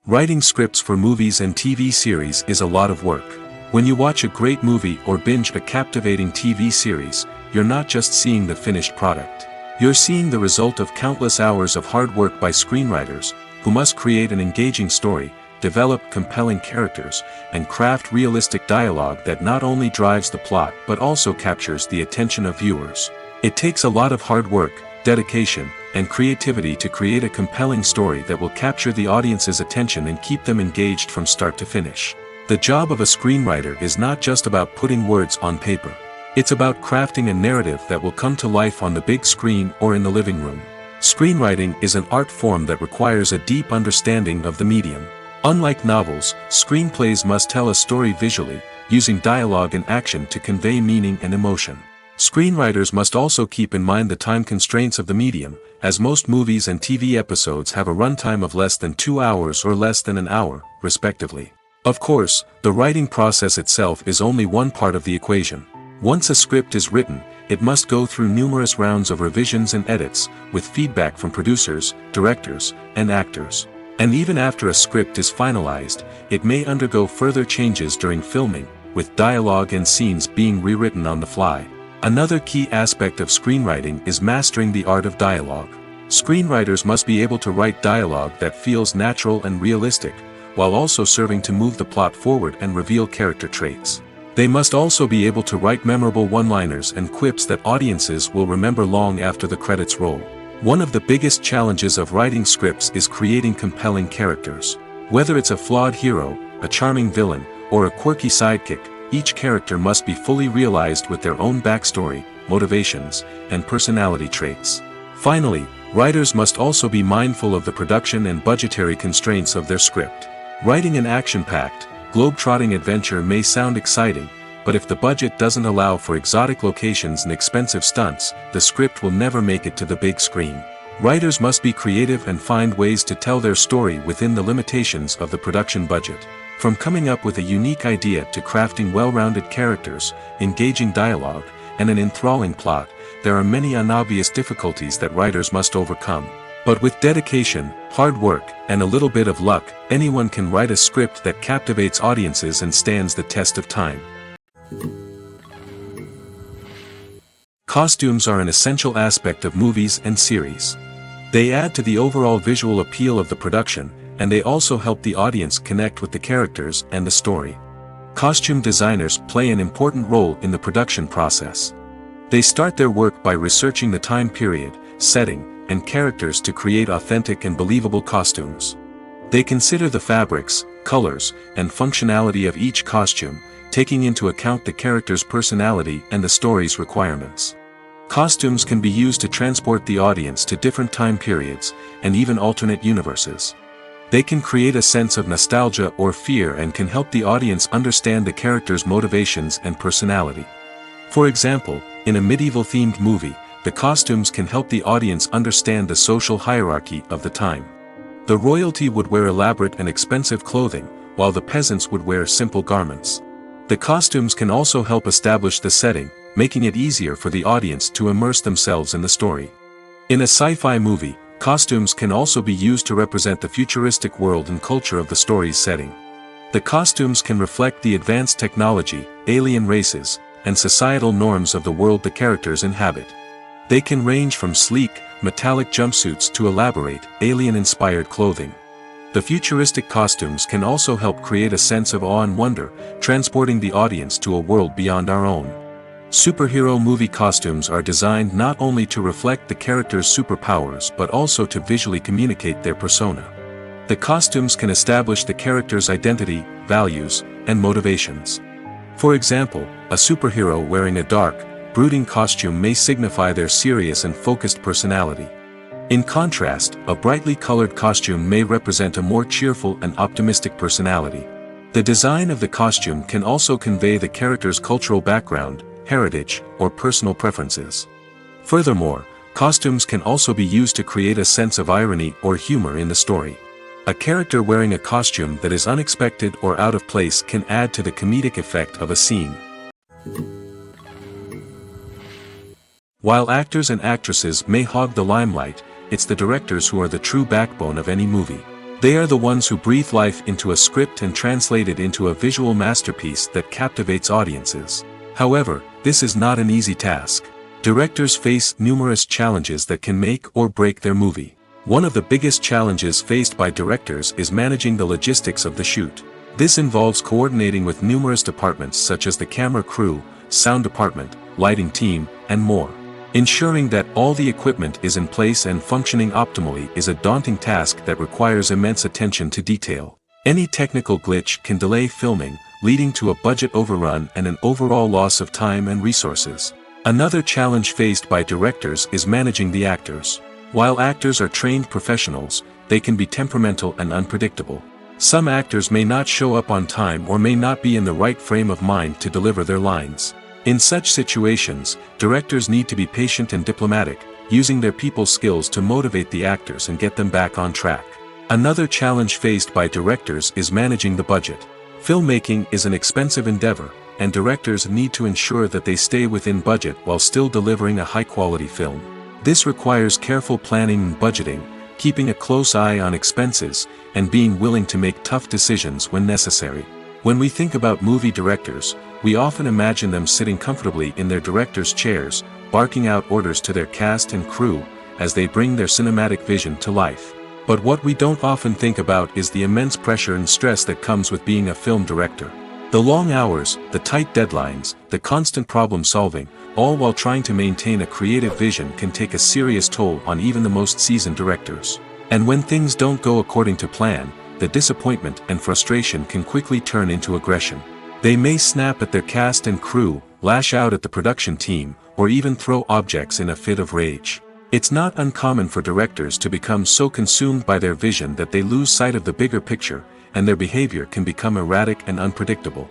S2: Writing scripts for movies and TV series is a lot of work. When you watch a great movie or binge a captivating TV series, you're not just seeing the finished product. You're seeing the result of countless hours of hard work by screenwriters, who must create an engaging story, develop compelling characters, and craft realistic dialogue that not only drives the plot but also captures the attention of viewers. It takes a lot of hard work, dedication, and creativity to create a compelling story that will capture the audience's attention and keep them engaged from start to finish. The job of a screenwriter is not just about putting words on paper. It's about crafting a narrative that will come to life on the big screen or in the living room. Screenwriting is an art form that requires a deep understanding of the medium. Unlike novels, screenplays must tell a story visually, using dialogue and action to convey meaning and emotion. Screenwriters must also keep in mind the time constraints of the medium, as most movies and TV episodes have a runtime of less than 2 hours or less than an hour, respectively. Of course, the writing process itself is only one part of the equation. Once a script is written, it must go through numerous rounds of revisions and edits, with feedback from producers, directors, and actors. And even after a script is finalized, it may undergo further changes during filming, with dialogue and scenes being rewritten on the fly. Another key aspect of screenwriting is mastering the art of dialogue. Screenwriters must be able to write dialogue that feels natural and realistic, while also serving to move the plot forward and reveal character traits. They must also be able to write memorable one-liners and quips that audiences will remember long after the credits roll. One of the biggest challenges of writing scripts is creating compelling characters. Whether it's a flawed hero, a charming villain, or a quirky sidekick, each character must be fully realized with their own backstory, motivations, and personality traits. Finally, writers must also be mindful of the production and budgetary constraints of their script. Writing an action-packed, globe-trotting adventure may sound exciting, but if the budget doesn't allow for exotic locations and expensive stunts, the script will never make it to the big screen. Writers must be creative and find ways to tell their story within the limitations of the production budget. From coming up with a unique idea to crafting well-rounded characters, engaging dialogue, and an enthralling plot, there are many unobvious difficulties that writers must overcome. But with dedication, hard work, and a little bit of luck, anyone can write a script that captivates audiences and stands the test of time. Costumes are an essential aspect of movies and series. They add to the overall visual appeal of the production, and they also help the audience connect with the characters and the story. Costume designers play an important role in the production process. They start their work by researching the time period, setting, and characters to create authentic and believable costumes. They consider the fabrics, colors, and functionality of each costume, taking into account the character's personality and the story's requirements. Costumes can be used to transport the audience to different time periods, and even alternate universes. They can create a sense of nostalgia or fear and can help the audience understand the character's motivations and personality. For example, in a medieval-themed movie, the costumes can help the audience understand the social hierarchy of the time. The royalty would wear elaborate and expensive clothing, while the peasants would wear simple garments. The costumes can also help establish the setting, making it easier for the audience to immerse themselves in the story. In a sci-fi movie, costumes can also be used to represent the futuristic world and culture of the story's setting. The costumes can reflect the advanced technology, alien races, and societal norms of the world the characters inhabit. They can range from sleek, metallic jumpsuits to elaborate, alien-inspired clothing. The futuristic costumes can also help create a sense of awe and wonder, transporting the audience to a world beyond our own. Superhero movie costumes are designed not only to reflect the character's superpowers but also to visually communicate their persona. The costumes can establish the character's identity, values, and motivations. For example, a superhero wearing a dark, brooding costume may signify their serious and focused personality. In contrast, a brightly colored costume may represent a more cheerful and optimistic personality. The design of the costume can also convey the character's cultural background, heritage, or personal preferences. Furthermore, costumes can also be used to create a sense of irony or humor in the story. A character wearing a costume that is unexpected or out of place can add to the comedic effect of a scene. While actors and actresses may hog the limelight, it's the directors who are the true backbone of any movie. They are the ones who breathe life into a script and translate it into a visual masterpiece that captivates audiences. However, this is not an easy task. Directors face numerous challenges that can make or break their movie. One of the biggest challenges faced by directors is managing the logistics of the shoot. This involves coordinating with numerous departments such as the camera crew, sound department, lighting team, and more. Ensuring that all the equipment is in place and functioning optimally is a daunting task that requires immense attention to detail. Any technical glitch can delay filming, leading to a budget overrun and an overall loss of time and resources. Another challenge faced by directors is managing the actors. While actors are trained professionals, they can be temperamental and unpredictable. Some actors may not show up on time or may not be in the right frame of mind to deliver their lines. In such situations, directors need to be patient and diplomatic, using their people skills to motivate the actors and get them back on track. Another challenge faced by directors is managing the budget. Filmmaking is an expensive endeavor, and directors need to ensure that they stay within budget while still delivering a high-quality film. This requires careful planning and budgeting, keeping a close eye on expenses, and being willing to make tough decisions when necessary. When we think about movie directors, we often imagine them sitting comfortably in their director's chairs, barking out orders to their cast and crew, as they bring their cinematic vision to life. But what we don't often think about is the immense pressure and stress that comes with being a film director. The long hours, the tight deadlines, the constant problem solving, all while trying to maintain a creative vision can take a serious toll on even the most seasoned directors. And when things don't go according to plan, the disappointment and frustration can quickly turn into aggression. They may snap at their cast and crew, lash out at the production team, or even throw objects in a fit of rage. It's not uncommon for directors to become so consumed by their vision that they lose sight of the bigger picture, and their behavior can become erratic and unpredictable.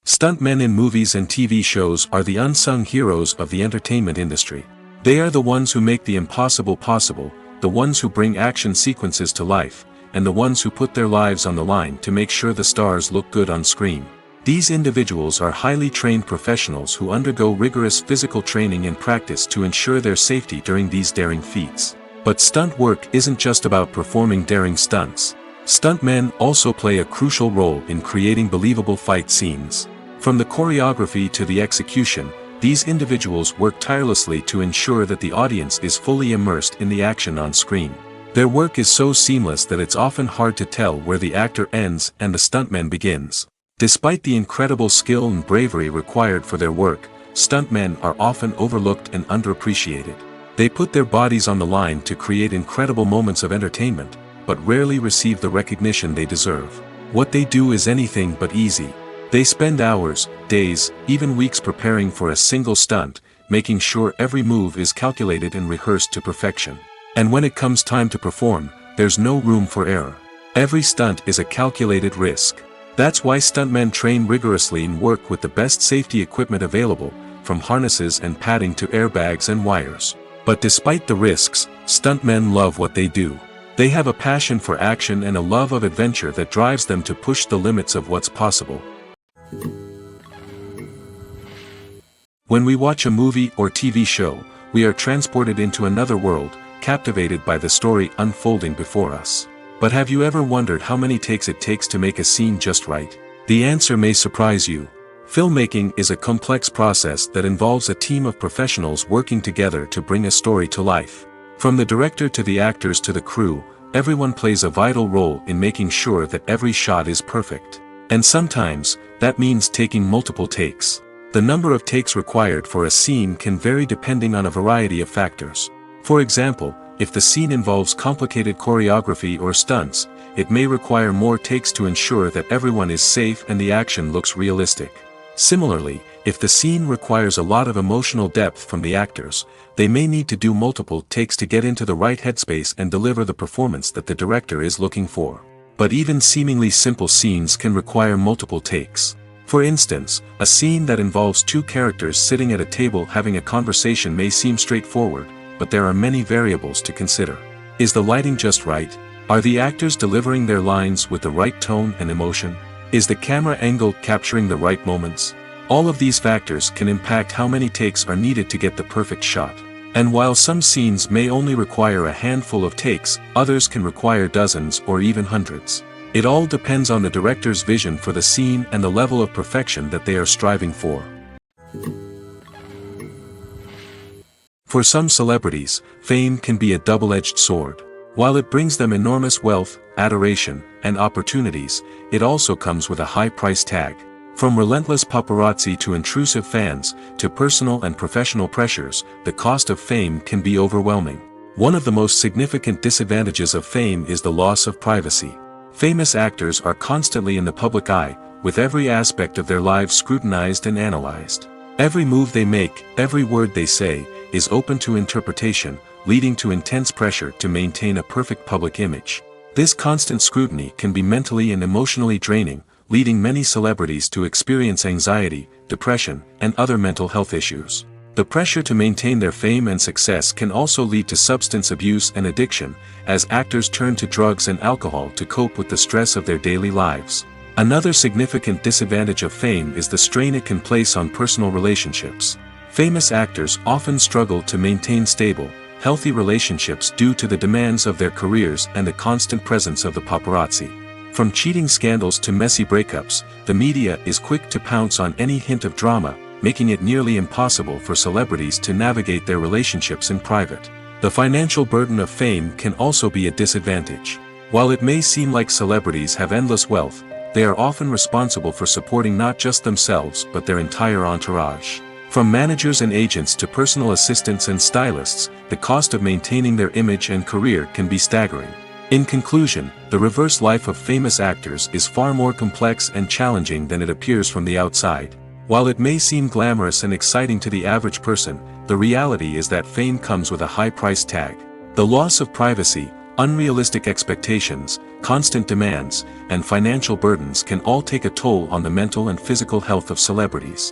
S2: Stuntmen in movies and TV shows are the unsung heroes of the entertainment industry. They are the ones who make the impossible possible, the ones who bring action sequences to life, and the ones who put their lives on the line to make sure the stars look good on screen. These individuals are highly trained professionals who undergo rigorous physical training and practice to ensure their safety during these daring feats. But stunt work isn't just about performing daring stunts. Stuntmen also play a crucial role in creating believable fight scenes. From the choreography to the execution, these individuals work tirelessly to ensure that the audience is fully immersed in the action on screen. Their work is so seamless that it's often hard to tell where the actor ends and the stuntman begins. Despite the incredible skill and bravery required for their work, stuntmen are often overlooked and underappreciated. They put their bodies on the line to create incredible moments of entertainment, but rarely receive the recognition they deserve. What they do is anything but easy. They spend hours, days, even weeks preparing for a single stunt, making sure every move is calculated and rehearsed to perfection. And when it comes time to perform, there's no room for error. Every stunt is a calculated risk. That's why stuntmen train rigorously and work with the best safety equipment available, from harnesses and padding to airbags and wires. But despite the risks, stuntmen love what they do. They have a passion for action and a love of adventure that drives them to push the limits of what's possible. When we watch a movie or TV show, we are transported into another world, captivated by the story unfolding before us. But have you ever wondered how many takes it takes to make a scene just right? The answer may surprise you. Filmmaking is a complex process that involves a team of professionals working together to bring a story to life. From the director to the actors to the crew, everyone plays a vital role in making sure that every shot is perfect. And sometimes, that means taking multiple takes. The number of takes required for a scene can vary depending on a variety of factors. For example, if the scene involves complicated choreography or stunts, it may require more takes to ensure that everyone is safe and the action looks realistic. Similarly, if the scene requires a lot of emotional depth from the actors, they may need to do multiple takes to get into the right headspace and deliver the performance that the director is looking for. But even seemingly simple scenes can require multiple takes. For instance, a scene that involves two characters sitting at a table having a conversation may seem straightforward, but there are many variables to consider. Is the lighting just right? Are the actors delivering their lines with the right tone and emotion? Is the camera angle capturing the right moments? All of these factors can impact how many takes are needed to get the perfect shot. And while some scenes may only require a handful of takes, others can require dozens or even hundreds. It all depends on the director's vision for the scene and the level of perfection that they are striving for. For some celebrities, fame can be a double-edged sword. While it brings them enormous wealth, adoration, and opportunities, it also comes with a high price tag. From relentless paparazzi to intrusive fans, to personal and professional pressures, the cost of fame can be overwhelming. One of the most significant disadvantages of fame is the loss of privacy. Famous actors are constantly in the public eye, with every aspect of their lives scrutinized and analyzed. Every move they make, every word they say, is open to interpretation, leading to intense pressure to maintain a perfect public image. This constant scrutiny can be mentally and emotionally draining, leading many celebrities to experience anxiety, depression, and other mental health issues. The pressure to maintain their fame and success can also lead to substance abuse and addiction, as actors turn to drugs and alcohol to cope with the stress of their daily lives. Another significant disadvantage of fame is the strain it can place on personal relationships. Famous actors often struggle to maintain stable, healthy relationships due to the demands of their careers and the constant presence of the paparazzi. From cheating scandals to messy breakups, the media is quick to pounce on any hint of drama, making it nearly impossible for celebrities to navigate their relationships in private. The financial burden of fame can also be a disadvantage. While it may seem like celebrities have endless wealth, they are often responsible for supporting not just themselves but their entire entourage. From managers and agents to personal assistants and stylists, the cost of maintaining their image and career can be staggering. In conclusion, the reverse life of famous actors is far more complex and challenging than it appears from the outside. While it may seem glamorous and exciting to the average person, the reality is that fame comes with a high price tag. The loss of privacy, unrealistic expectations, constant demands, and financial burdens can all take a toll on the mental and physical health of celebrities.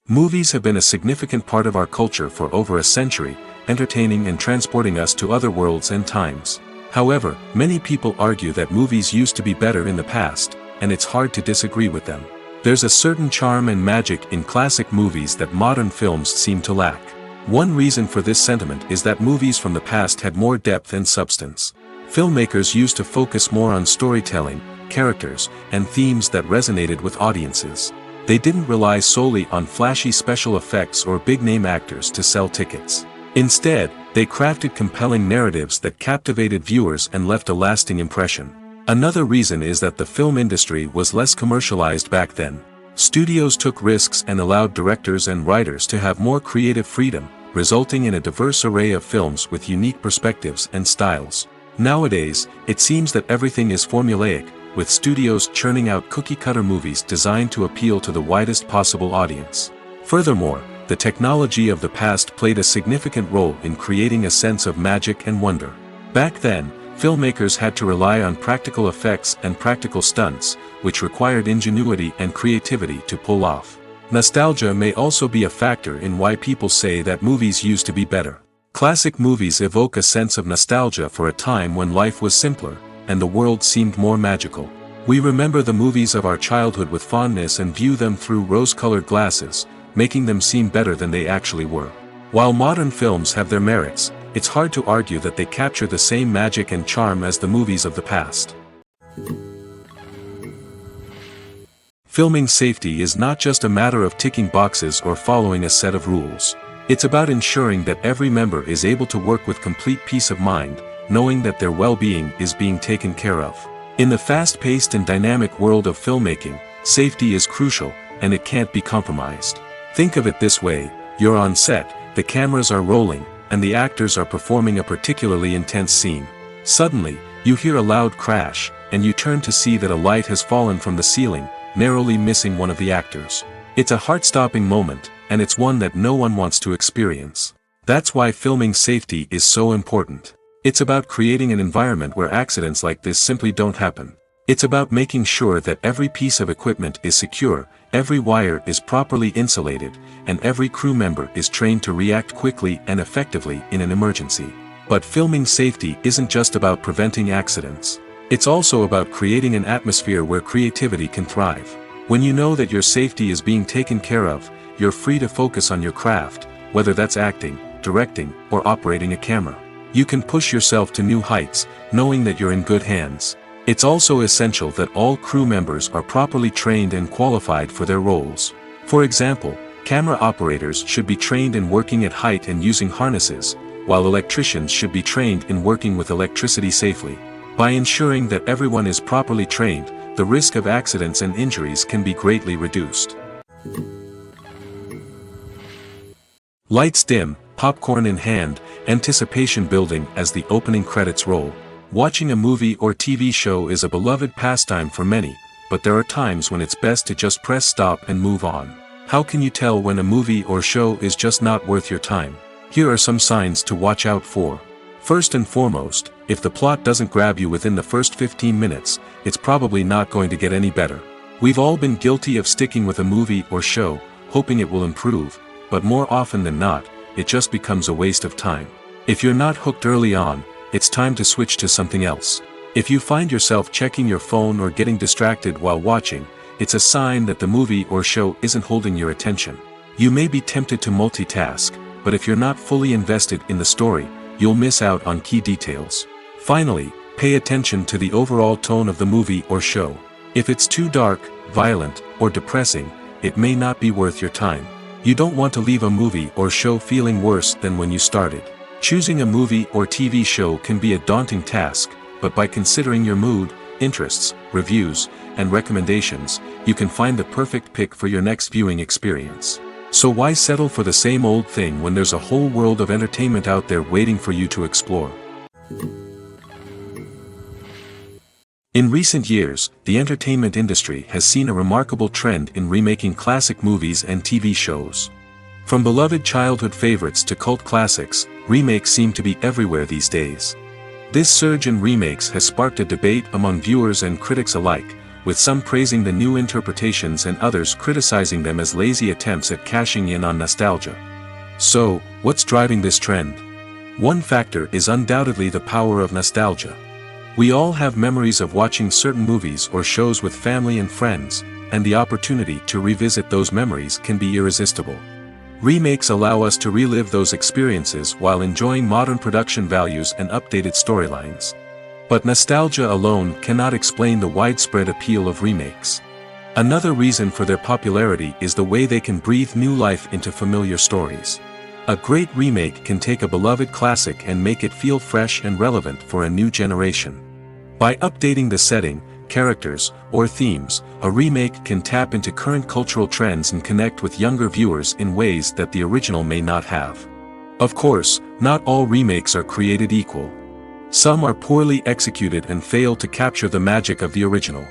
S2: Movies have been a significant part of our culture for over a century, entertaining and transporting us to other worlds and times. However, many people argue that movies used to be better in the past, and it's hard to disagree with them. There's a certain charm and magic in classic movies that modern films seem to lack. One reason for this sentiment is that movies from the past had more depth and substance. Filmmakers used to focus more on storytelling, characters, and themes that resonated with audiences. They didn't rely solely on flashy special effects or big-name actors to sell tickets. Instead, they crafted compelling narratives that captivated viewers and left a lasting impression. Another reason is that the film industry was less commercialized back then. Studios took risks and allowed directors and writers to have more creative freedom, resulting in a diverse array of films with unique perspectives and styles. Nowadays, it seems that everything is formulaic, with studios churning out cookie-cutter movies designed to appeal to the widest possible audience. Furthermore, the technology of the past played a significant role in creating a sense of magic and wonder. Back then, filmmakers had to rely on practical effects and practical stunts, which required ingenuity and creativity to pull off. Nostalgia may also be a factor in why people say that movies used to be better. Classic movies evoke a sense of nostalgia for a time when life was simpler, and the world seemed more magical. We remember the movies of our childhood with fondness and view them through rose-colored glasses, making them seem better than they actually were. While modern films have their merits, it's hard to argue that they capture the same magic and charm as the movies of the past. Filming safety is not just a matter of ticking boxes or following a set of rules. It's about ensuring that every member is able to work with complete peace of mind, knowing that their well-being is being taken care of. In the fast-paced and dynamic world of filmmaking, safety is crucial, and it can't be compromised. Think of it this way: you're on set, the cameras are rolling, and the actors are performing a particularly intense scene. Suddenly, you hear a loud crash, and you turn to see that a light has fallen from the ceiling, narrowly missing one of the actors. It's a heart-stopping moment, and it's one that no one wants to experience. That's why filming safety is so important. It's about creating an environment where accidents like this simply don't happen. It's about making sure that every piece of equipment is secure, every wire is properly insulated, and every crew member is trained to react quickly and effectively in an emergency. But filming safety isn't just about preventing accidents. It's also about creating an atmosphere where creativity can thrive. When you know that your safety is being taken care of, you're free to focus on your craft, whether that's acting, directing, or operating a camera. You can push yourself to new heights, knowing that you're in good hands. It's also essential that all crew members are properly trained and qualified for their roles. For example, camera operators should be trained in working at height and using harnesses, while electricians should be trained in working with electricity safely. By ensuring that everyone is properly trained, the risk of accidents and injuries can be greatly reduced. Lights dim, popcorn in hand, anticipation building as the opening credits roll. Watching a movie or TV show is a beloved pastime for many, but there are times when it's best to just press stop and move on. How can you tell when a movie or show is just not worth your time? Here are some signs to watch out for. First and foremost, if the plot doesn't grab you within the first 15 minutes, it's probably not going to get any better. We've all been guilty of sticking with a movie or show, hoping it will improve, but more often than not, it just becomes a waste of time. If you're not hooked early on, it's time to switch to something else. If you find yourself checking your phone or getting distracted while watching, it's a sign that the movie or show isn't holding your attention. You may be tempted to multitask, but if you're not fully invested in the story, you'll miss out on key details. Finally, pay attention to the overall tone of the movie or show. If it's too dark, violent, or depressing, it may not be worth your time. You don't want to leave a movie or show feeling worse than when you started. Choosing a movie or TV show can be a daunting task, but by considering your mood, interests, reviews, and recommendations, you can find the perfect pick for your next viewing experience. So why settle for the same old thing when there's a whole world of entertainment out there waiting for you to explore? In recent years, the entertainment industry has seen a remarkable trend in remaking classic movies and TV shows. From beloved childhood favorites to cult classics, remakes seem to be everywhere these days. This surge in remakes has sparked a debate among viewers and critics alike, with some praising the new interpretations and others criticizing them as lazy attempts at cashing in on nostalgia. So, what's driving this trend? One factor is undoubtedly the power of nostalgia. We all have memories of watching certain movies or shows with family and friends, and the opportunity to revisit those memories can be irresistible. Remakes allow us to relive those experiences while enjoying modern production values and updated storylines. But nostalgia alone cannot explain the widespread appeal of remakes. Another reason for their popularity is the way they can breathe new life into familiar stories. A great remake can take a beloved classic and make it feel fresh and relevant for a new generation. By updating the setting, characters, or themes, a remake can tap into current cultural trends and connect with younger viewers in ways that the original may not have. Of course, not all remakes are created equal. Some are poorly executed and fail to capture the magic of the original.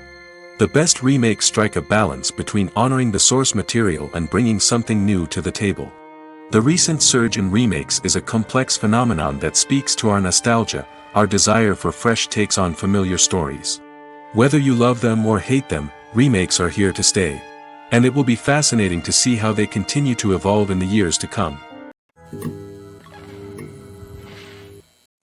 S2: The best remakes strike a balance between honoring the source material and bringing something new to the table. The recent surge in remakes is a complex phenomenon that speaks to our nostalgia, our desire for fresh takes on familiar stories. Whether you love them or hate them, remakes are here to stay. And it will be fascinating to see how they continue to evolve in the years to come.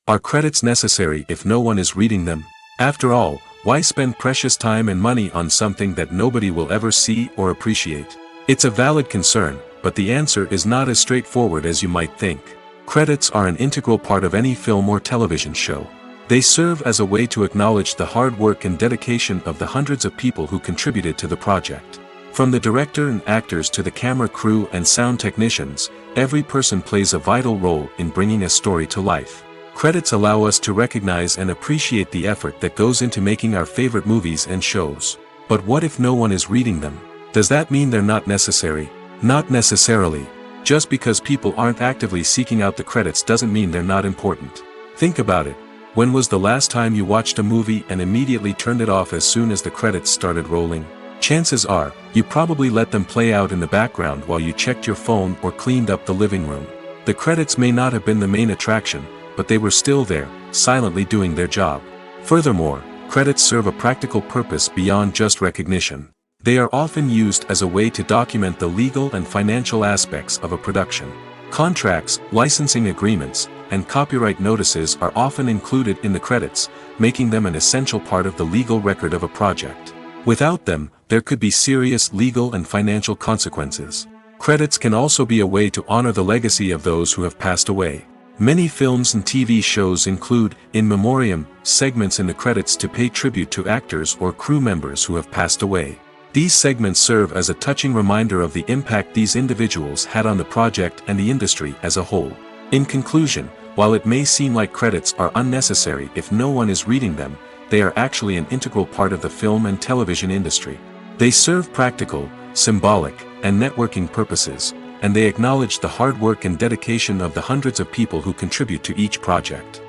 S2: Are credits necessary if no one is reading them? After all, why spend precious time and money on something that nobody will ever see or appreciate? It's a valid concern, but the answer is not as straightforward as you might think. Credits are an integral part of any film or television show. They serve as a way to acknowledge the hard work and dedication of the hundreds of people who contributed to the project. From the director and actors to the camera crew and sound technicians, every person plays a vital role in bringing a story to life. Credits allow us to recognize and appreciate the effort that goes into making our favorite movies and shows. But what if no one is reading them? Does that mean they're not necessary? Not necessarily. Just because people aren't actively seeking out the credits doesn't mean they're not important. Think about it. When was the last time you watched a movie and immediately turned it off as soon as the credits started rolling? Chances are, you probably let them play out in the background while you checked your phone or cleaned up the living room. The credits may not have been the main attraction, but they were still there, silently doing their job. Furthermore, Credits serve a practical purpose beyond just recognition. They are often used as a way to document the legal and financial aspects of a production. Contracts, licensing agreements, and copyright notices are often included in the credits, making them an essential part of the legal record of a project. Without them, there could be serious legal and financial consequences. Credits can also be a way to honor the legacy of those who have passed away. Many films and TV shows include, in memoriam, segments in the credits to pay tribute to actors or crew members who have passed away. These segments serve as a touching reminder of the impact these individuals had on the project and the industry as a whole. In conclusion, while it may seem like credits are unnecessary if no one is reading them, they are actually an integral part of the film and television industry. They serve practical, symbolic, and networking purposes, and they acknowledge the hard work and dedication of the hundreds of people who contribute to each project.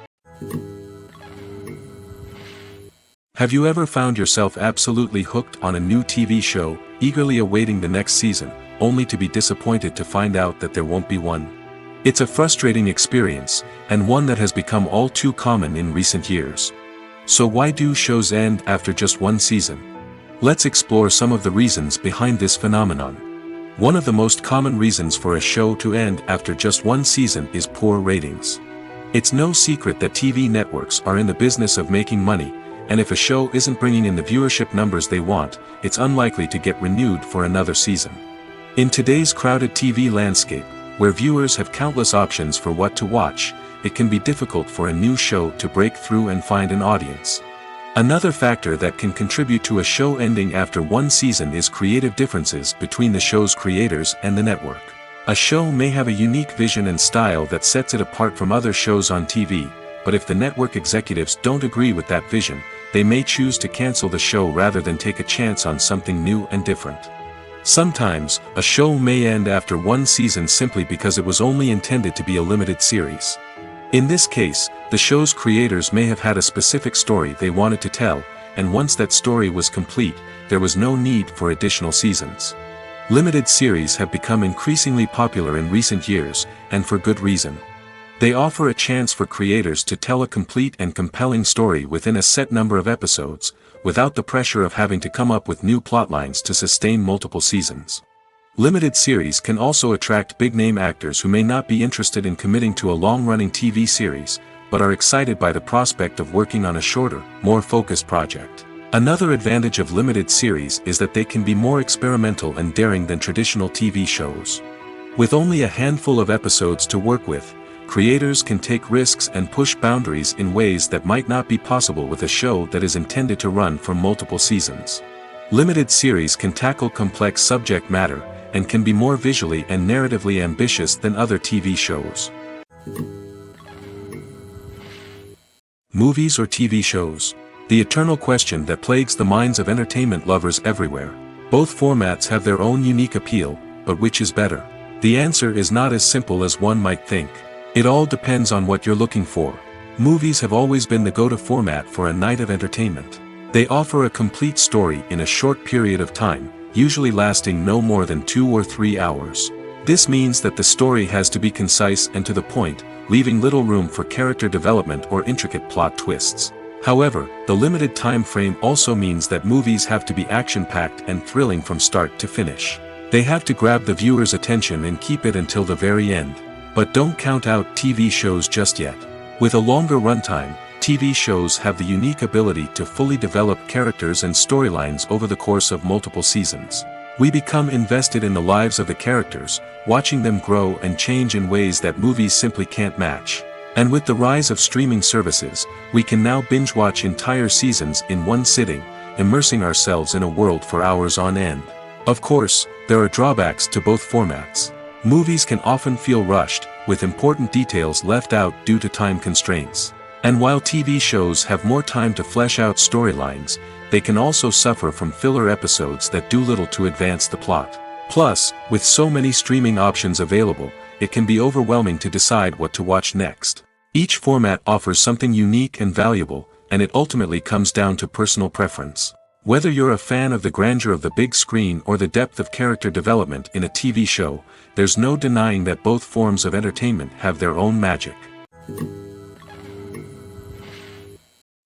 S2: Have you ever found yourself absolutely hooked on a new TV show, eagerly awaiting the next season, only to be disappointed to find out that there won't be one? It's a frustrating experience, and one that has become all too common in recent years. So why do shows end after just one season? Let's explore some of the reasons behind this phenomenon. One of the most common reasons for a show to end after just one season is poor ratings. It's no secret that TV networks are in the business of making money, and if a show isn't bringing in the viewership numbers they want, it's unlikely to get renewed for another season. In today's crowded TV landscape, where viewers have countless options for what to watch, it can be difficult for a new show to break through and find an audience. Another factor that can contribute to a show ending after one season is creative differences between the show's creators and the network. A show may have a unique vision and style that sets it apart from other shows on TV, but if the network executives don't agree with that vision, they may choose to cancel the show rather than take a chance on something new and different. Sometimes, a show may end after one season simply because it was only intended to be a limited series. In this case, the show's creators may have had a specific story they wanted to tell, and once that story was complete, there was no need for additional seasons. Limited series have become increasingly popular in recent years, and for good reason. They offer a chance for creators to tell a complete and compelling story within a set number of episodes, without the pressure of having to come up with new plotlines to sustain multiple seasons. Limited series can also attract big-name actors who may not be interested in committing to a long-running TV series, but are excited by the prospect of working on a shorter, more focused project. Another advantage of limited series is that they can be more experimental and daring than traditional TV shows. With only a handful of episodes to work with, creators can take risks and push boundaries in ways that might not be possible with a show that is intended to run for multiple seasons. Limited series can tackle complex subject matter, and can be more visually and narratively ambitious than other TV shows. Movies or TV shows? The eternal question that plagues the minds of entertainment lovers everywhere. Both formats have their own unique appeal, but which is better? The answer is not as simple as one might think. It all depends on what you're looking for. Movies have always been the go-to format for a night of entertainment. They offer a complete story in a short period of time, usually lasting no more than 2 or 3 hours. This means that the story has to be concise and to the point, leaving little room for character development or intricate plot twists. However, the limited time frame also means that movies have to be action-packed and thrilling from start to finish. They have to grab the viewer's attention and keep it until the very end. But don't count out TV shows just yet. With a longer runtime, TV shows have the unique ability to fully develop characters and storylines over the course of multiple seasons. We become invested in the lives of the characters, watching them grow and change in ways that movies simply can't match. And with the rise of streaming services, we can now binge-watch entire seasons in one sitting, immersing ourselves in a world for hours on end. Of course, there are drawbacks to both formats. Movies can often feel rushed, with important details left out due to time constraints. And while TV shows have more time to flesh out storylines, they can also suffer from filler episodes that do little to advance the plot. Plus, with so many streaming options available, it can be overwhelming to decide what to watch next. Each format offers something unique and valuable, and it ultimately comes down to personal preference. Whether you're a fan of the grandeur of the big screen or the depth of character development in a TV show, there's no denying that both forms of entertainment have their own magic.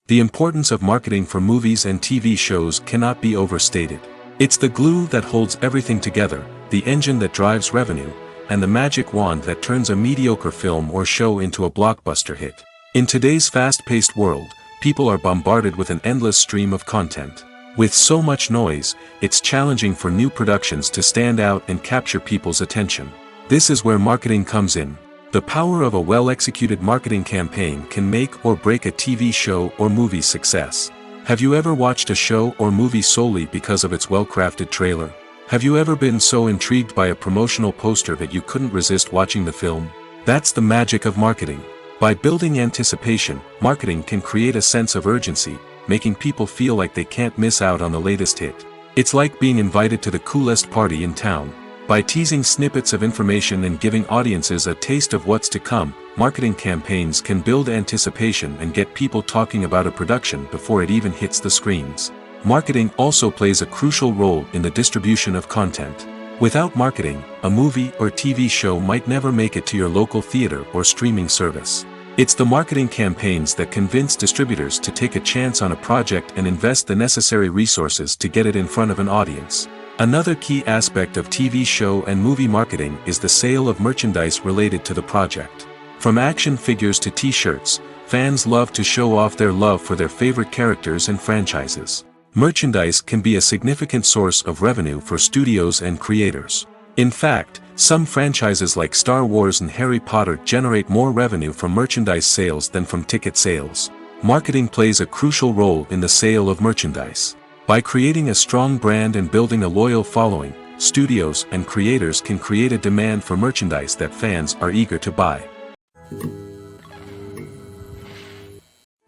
S2: The importance of marketing for movies and TV shows cannot be overstated. It's the glue that holds everything together, the engine that drives revenue, and the magic wand that turns a mediocre film or show into a blockbuster hit. In today's fast-paced world, people are bombarded with an endless stream of content. With so much noise, it's challenging for new productions to stand out and capture people's attention. This is where marketing comes in. The power of a well-executed marketing campaign can make or break a TV show or movie's success. Have you ever watched a show or movie solely because of its well-crafted trailer? Have you ever been so intrigued by a promotional poster that you couldn't resist watching the film? That's the magic of marketing. By building anticipation, marketing can create a sense of urgency, making people feel like they can't miss out on the latest hit. It's like being invited to the coolest party in town. By teasing snippets of information and giving audiences a taste of what's to come, marketing campaigns can build anticipation and get people talking about a production before it even hits the screens. Marketing also plays a crucial role in the distribution of content. Without marketing, a movie or TV show might never make it to your local theater or streaming service. It's the marketing campaigns that convince distributors to take a chance on a project and invest the necessary resources to get it in front of an audience. Another key aspect of TV show and movie marketing is the sale of merchandise related to the project. From action figures to t-shirts, fans love to show off their love for their favorite characters and franchises. Merchandise can be a significant source of revenue for studios and creators. In fact, some franchises like Star Wars and Harry Potter generate more revenue from merchandise sales than from ticket sales. Marketing plays a crucial role in the sale of merchandise. By creating a strong brand and building a loyal following, studios and creators can create a demand for merchandise that fans are eager to buy.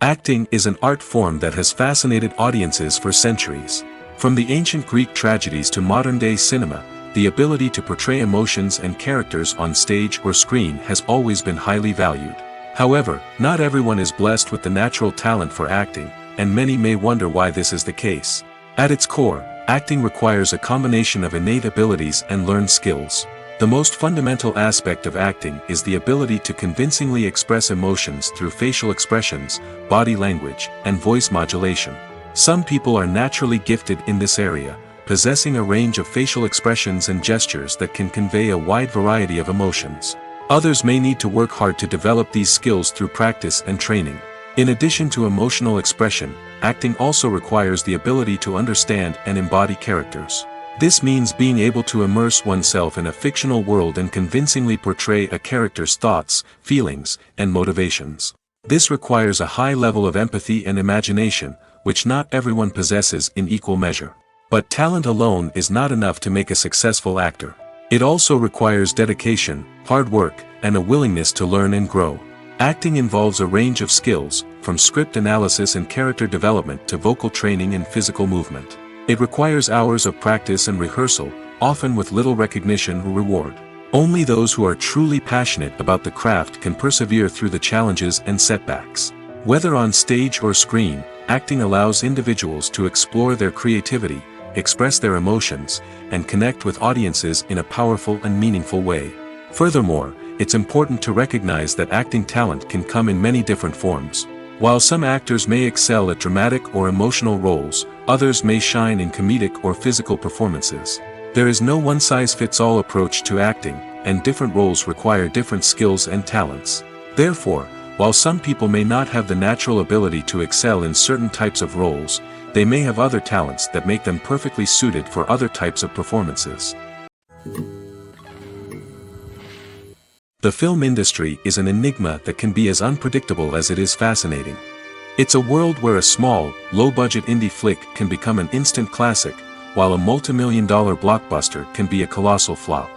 S2: Acting is an art form that has fascinated audiences for centuries. From the ancient Greek tragedies to modern-day cinema, the ability to portray emotions and characters on stage or screen has always been highly valued. However, not everyone is blessed with the natural talent for acting, and many may wonder why this is the case. At its core, acting requires a combination of innate abilities and learned skills. The most fundamental aspect of acting is the ability to convincingly express emotions through facial expressions, body language, and voice modulation. Some people are naturally gifted in this area, possessing a range of facial expressions and gestures that can convey a wide variety of emotions. Others may need to work hard to develop these skills through practice and training. In addition to emotional expression, acting also requires the ability to understand and embody characters. This means being able to immerse oneself in a fictional world and convincingly portray a character's thoughts, feelings, and motivations. This requires a high level of empathy and imagination, which not everyone possesses in equal measure. But talent alone is not enough to make a successful actor. It also requires dedication, hard work, and a willingness to learn and grow. Acting involves a range of skills, from script analysis and character development to vocal training and physical movement. It requires hours of practice and rehearsal, often with little recognition or reward. Only those who are truly passionate about the craft can persevere through the challenges and setbacks. Whether on stage or screen, acting allows individuals to explore their creativity, express their emotions, and connect with audiences in a powerful and meaningful way. Furthermore, it's important to recognize that acting talent can come in many different forms. While some actors may excel at dramatic or emotional roles, others may shine in comedic or physical performances. There is no one-size-fits-all approach to acting, and different roles require different skills and talents. Therefore, while some people may not have the natural ability to excel in certain types of roles, they may have other talents that make them perfectly suited for other types of performances. The film industry is an enigma that can be as unpredictable as it is fascinating. It's a world where a small, low-budget indie flick can become an instant classic, while a multi-million-dollar blockbuster can be a colossal flop.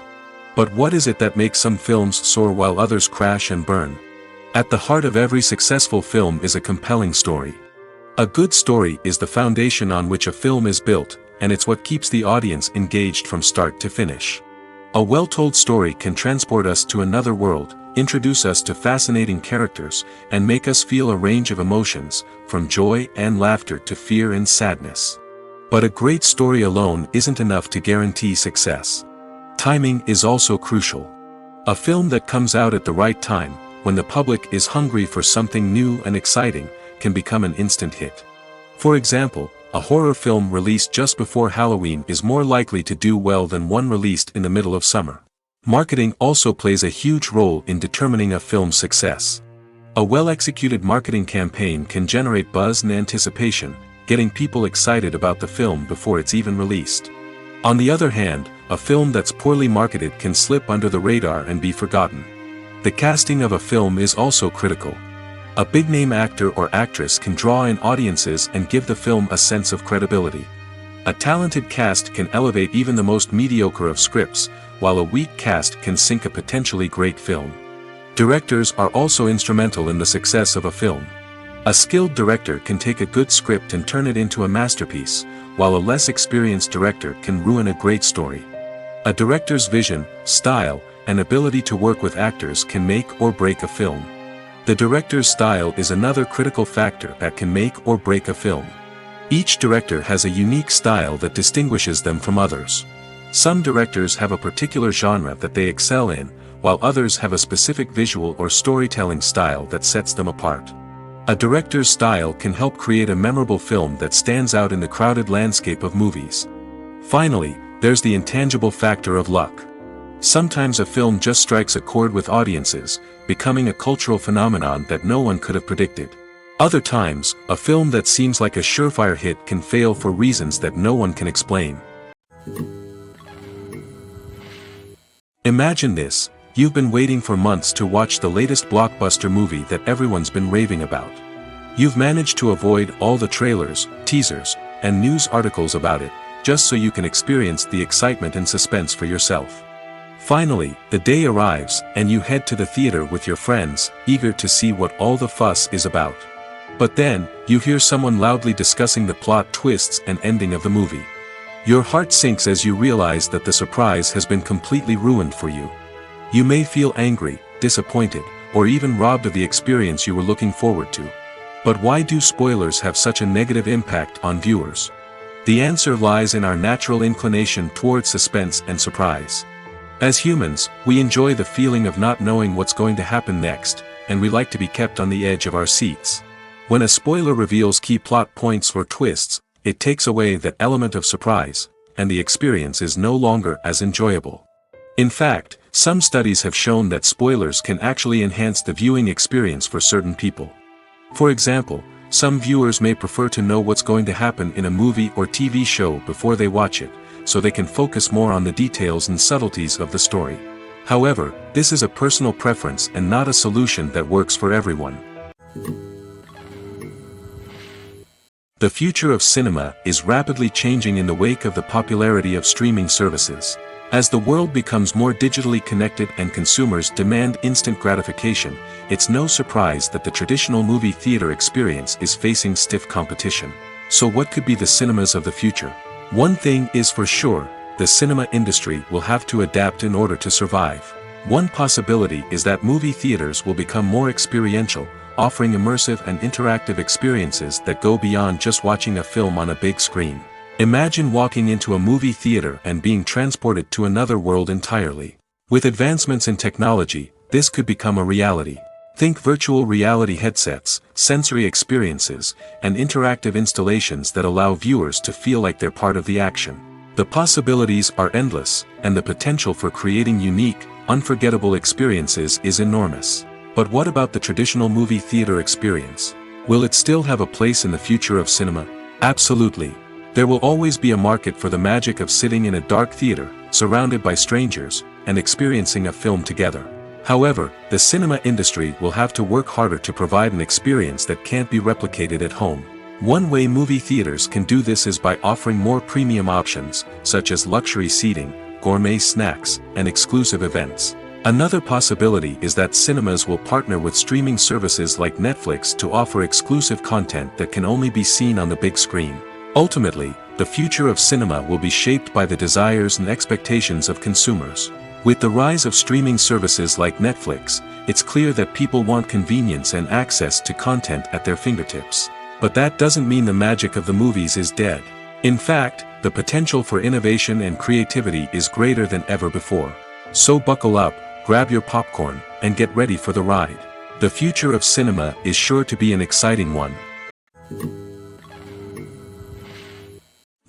S2: But what is it that makes some films soar while others crash and burn? At the heart of every successful film is a compelling story. A good story is the foundation on which a film is built, and it's what keeps the audience engaged from start to finish. A well-told story can transport us to another world, introduce us to fascinating characters, and make us feel a range of emotions, from joy and laughter to fear and sadness. But a great story alone isn't enough to guarantee success. Timing is also crucial. A film that comes out at the right time, when the public is hungry for something new and exciting, can become an instant hit. For example, a horror film released just before Halloween is more likely to do well than one released in the middle of summer. Marketing also plays a huge role in determining a film's success. A well-executed marketing campaign can generate buzz and anticipation, getting people excited about the film before it's even released. On the other hand, a film that's poorly marketed can slip under the radar and be forgotten. The casting of a film is also critical. A big-name actor or actress can draw in audiences and give the film a sense of credibility. A talented cast can elevate even the most mediocre of scripts, while a weak cast can sink a potentially great film. Directors are also instrumental in the success of a film. A skilled director can take a good script and turn it into a masterpiece, while a less experienced director can ruin a great story. A director's vision, style, and ability to work with actors can make or break a film. The director's style is another critical factor that can make or break a film. Each director has a unique style that distinguishes them from others. Some directors have a particular genre that they excel in, while others have a specific visual or storytelling style that sets them apart. A director's style can help create a memorable film that stands out in the crowded landscape of movies. Finally, there's the intangible factor of luck. Sometimes a film just strikes a chord with audiences, becoming a cultural phenomenon that no one could have predicted. Other times, a film that seems like a surefire hit can fail for reasons that no one can explain. Imagine this: you've been waiting for months to watch the latest blockbuster movie that everyone's been raving about. You've managed to avoid all the trailers, teasers, and news articles about it, just so you can experience the excitement and suspense for yourself. Finally, the day arrives, and you head to the theater with your friends, eager to see what all the fuss is about. But then, you hear someone loudly discussing the plot twists and ending of the movie. Your heart sinks as you realize that the surprise has been completely ruined for you. You may feel angry, disappointed, or even robbed of the experience you were looking forward to. But why do spoilers have such a negative impact on viewers? The answer lies in our natural inclination towards suspense and surprise. As humans, we enjoy the feeling of not knowing what's going to happen next, and we like to be kept on the edge of our seats. When a spoiler reveals key plot points or twists, it takes away that element of surprise, and the experience is no longer as enjoyable. In fact, some studies have shown that spoilers can actually enhance the viewing experience for certain people. For example, some viewers may prefer to know what's going to happen in a movie or TV show before they watch it, so they can focus more on the details and subtleties of the story. However, this is a personal preference and not a solution that works for everyone. The future of cinema is rapidly changing in the wake of the popularity of streaming services. As the world becomes more digitally connected and consumers demand instant gratification, it's no surprise that the traditional movie theater experience is facing stiff competition. So what could be the cinemas of the future? One thing is for sure: the cinema industry will have to adapt in order to survive. One possibility is that movie theaters will become more experiential, offering immersive and interactive experiences that go beyond just watching a film on a big screen. Imagine walking into a movie theater and being transported to another world entirely. With advancements in technology, this could become a reality. Think virtual reality headsets, sensory experiences, and interactive installations that allow viewers to feel like they're part of the action. The possibilities are endless, and the potential for creating unique, unforgettable experiences is enormous. But what about the traditional movie theater experience? Will it still have a place in the future of cinema? Absolutely. There will always be a market for the magic of sitting in a dark theater, surrounded by strangers, and experiencing a film together. However, the cinema industry will have to work harder to provide an experience that can't be replicated at home. One way movie theaters can do this is by offering more premium options, such as luxury seating, gourmet snacks, and exclusive events. Another possibility is that cinemas will partner with streaming services like Netflix to offer exclusive content that can only be seen on the big screen. Ultimately, the future of cinema will be shaped by the desires and expectations of consumers. With the rise of streaming services like Netflix, it's clear that people want convenience and access to content at their fingertips. But that doesn't mean the magic of the movies is dead. In fact, the potential for innovation and creativity is greater than ever before. So buckle up, grab your popcorn, and get ready for the ride. The future of cinema is sure to be an exciting one.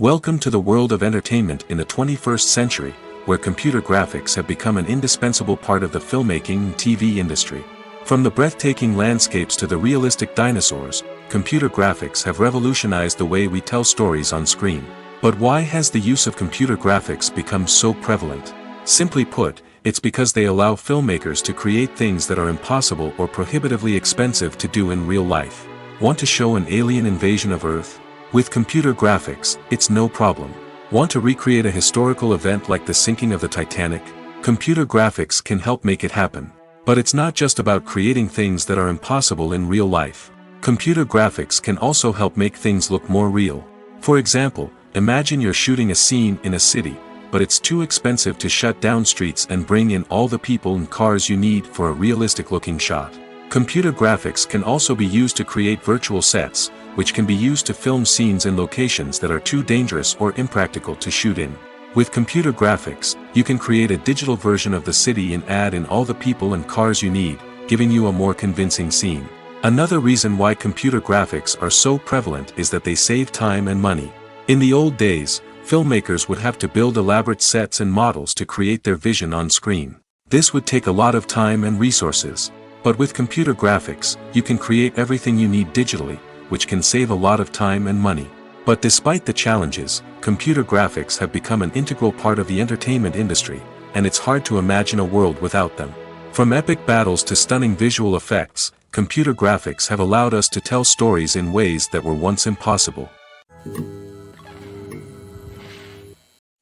S2: Welcome to the world of entertainment in the 21st century, where computer graphics have become an indispensable part of the filmmaking and TV industry. From the breathtaking landscapes to the realistic dinosaurs, computer graphics have revolutionized the way we tell stories on screen. But why has the use of computer graphics become so prevalent? Simply put, it's because they allow filmmakers to create things that are impossible or prohibitively expensive to do in real life. Want to show an alien invasion of Earth? With computer graphics, it's no problem. Want to recreate a historical event like the sinking of the Titanic? Computer graphics can help make it happen. But it's not just about creating things that are impossible in real life. Computer graphics can also help make things look more real. For example, imagine you're shooting a scene in a city, but it's too expensive to shut down streets and bring in all the people and cars you need for a realistic-looking shot. Computer graphics can also be used to create virtual sets, which can be used to film scenes in locations that are too dangerous or impractical to shoot in. With computer graphics, you can create a digital version of the city and add in all the people and cars you need, giving you a more convincing scene. Another reason why computer graphics are so prevalent is that they save time and money. In the old days, filmmakers would have to build elaborate sets and models to create their vision on screen. This would take a lot of time and resources. But with computer graphics, you can create everything you need digitally, which can save a lot of time and money. But despite the challenges, computer graphics have become an integral part of the entertainment industry, and it's hard to imagine a world without them. From epic battles to stunning visual effects, computer graphics have allowed us to tell stories in ways that were once impossible.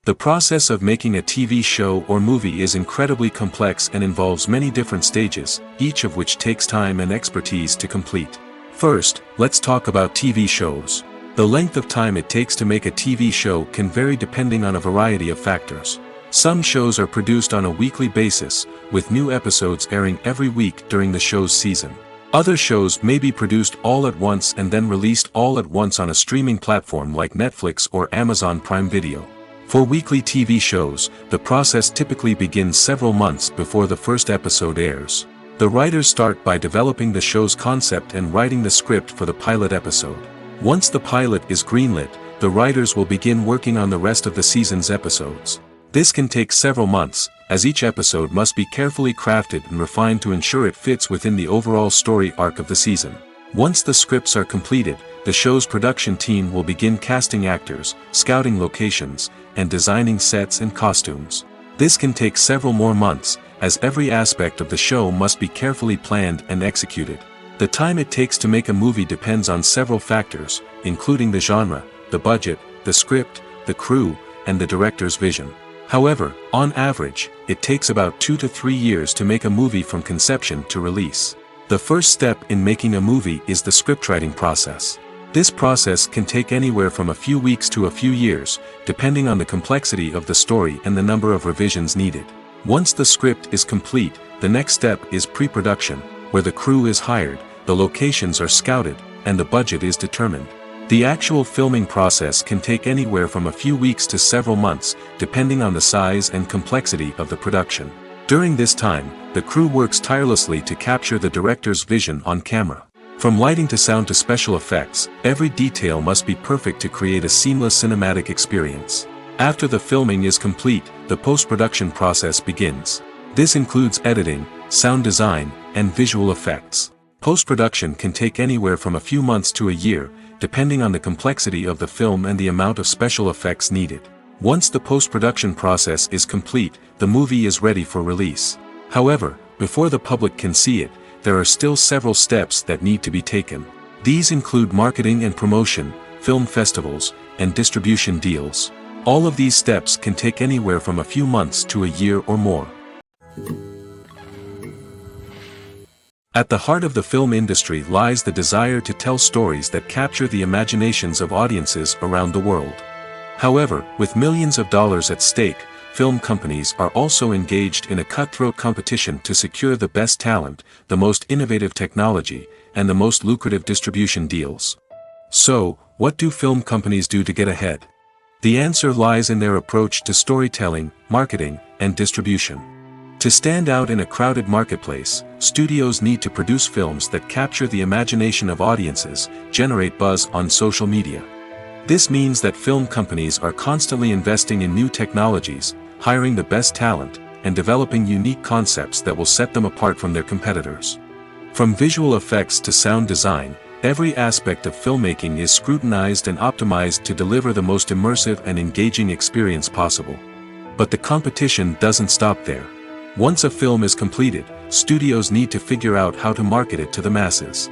S2: The process of making a TV show or movie is incredibly complex and involves many different stages, each of which takes time and expertise to complete. First, let's talk about TV shows. The length of time it takes to make a TV show can vary depending on a variety of factors. Some shows are produced on a weekly basis, with new episodes airing every week during the show's season. Other shows may be produced all at once and then released all at once on a streaming platform like Netflix or Amazon Prime Video. For weekly TV shows, the process typically begins several months before the first episode airs. The writers start by developing the show's concept and writing the script for the pilot episode. Once the pilot is greenlit, the writers will begin working on the rest of the season's episodes. This can take several months, as each episode must be carefully crafted and refined to ensure it fits within the overall story arc of the season. Once the scripts are completed, the show's production team will begin casting actors, scouting locations, and designing sets and costumes. This can take several more months, as every aspect of the show must be carefully planned and executed. The time it takes to make a movie depends on several factors, including the genre, the budget, the script, the crew, and the director's vision. However, on average, it takes about 2 to 3 years to make a movie from conception to release. The first step in making a movie is the scriptwriting process. This process can take anywhere from a few weeks to a few years, depending on the complexity of the story and the number of revisions needed. Once the script is complete, the next step is pre-production, where the crew is hired, the locations are scouted, and the budget is determined. The actual filming process can take anywhere from a few weeks to several months, depending on the size and complexity of the production. During this time, the crew works tirelessly to capture the director's vision on camera. From lighting to sound to special effects, every detail must be perfect to create a seamless cinematic experience. After the filming is complete, the post-production process begins. This includes editing, sound design, and visual effects. Post-production can take anywhere from a few months to a year, depending on the complexity of the film and the amount of special effects needed. Once the post-production process is complete, the movie is ready for release. However, before the public can see it, there are still several steps that need to be taken. These include marketing and promotion, film festivals, and distribution deals. All of these steps can take anywhere from a few months to a year or more. At the heart of the film industry lies the desire to tell stories that capture the imaginations of audiences around the world. However, with millions of dollars at stake, film companies are also engaged in a cutthroat competition to secure the best talent, the most innovative technology, and the most lucrative distribution deals. So, what do film companies do to get ahead? The answer lies in their approach to storytelling, marketing, and distribution. To stand out in a crowded marketplace, studios need to produce films that capture the imagination of audiences, generate buzz on social media, This means that film companies are constantly investing in new technologies, hiring the best talent, and developing unique concepts that will set them apart from their competitors. From visual effects to sound design, every aspect of filmmaking is scrutinized and optimized to deliver the most immersive and engaging experience possible. But the competition doesn't stop there. Once a film is completed, studios need to figure out how to market it to the masses.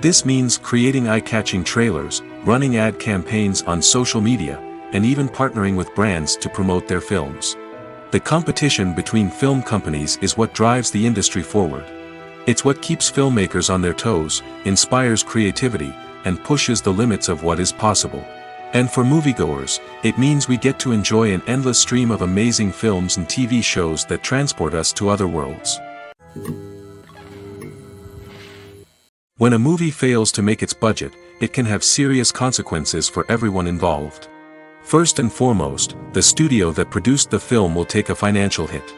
S2: This means creating eye-catching trailers, running ad campaigns on social media, and even partnering with brands to promote their films. The competition between film companies is what drives the industry forward. It's what keeps filmmakers on their toes, inspires creativity, and pushes the limits of what is possible. And for moviegoers, it means we get to enjoy an endless stream of amazing films and TV shows that transport us to other worlds. When a movie fails to make its budget, it can have serious consequences for everyone involved. First and foremost, the studio that produced the film will take a financial hit.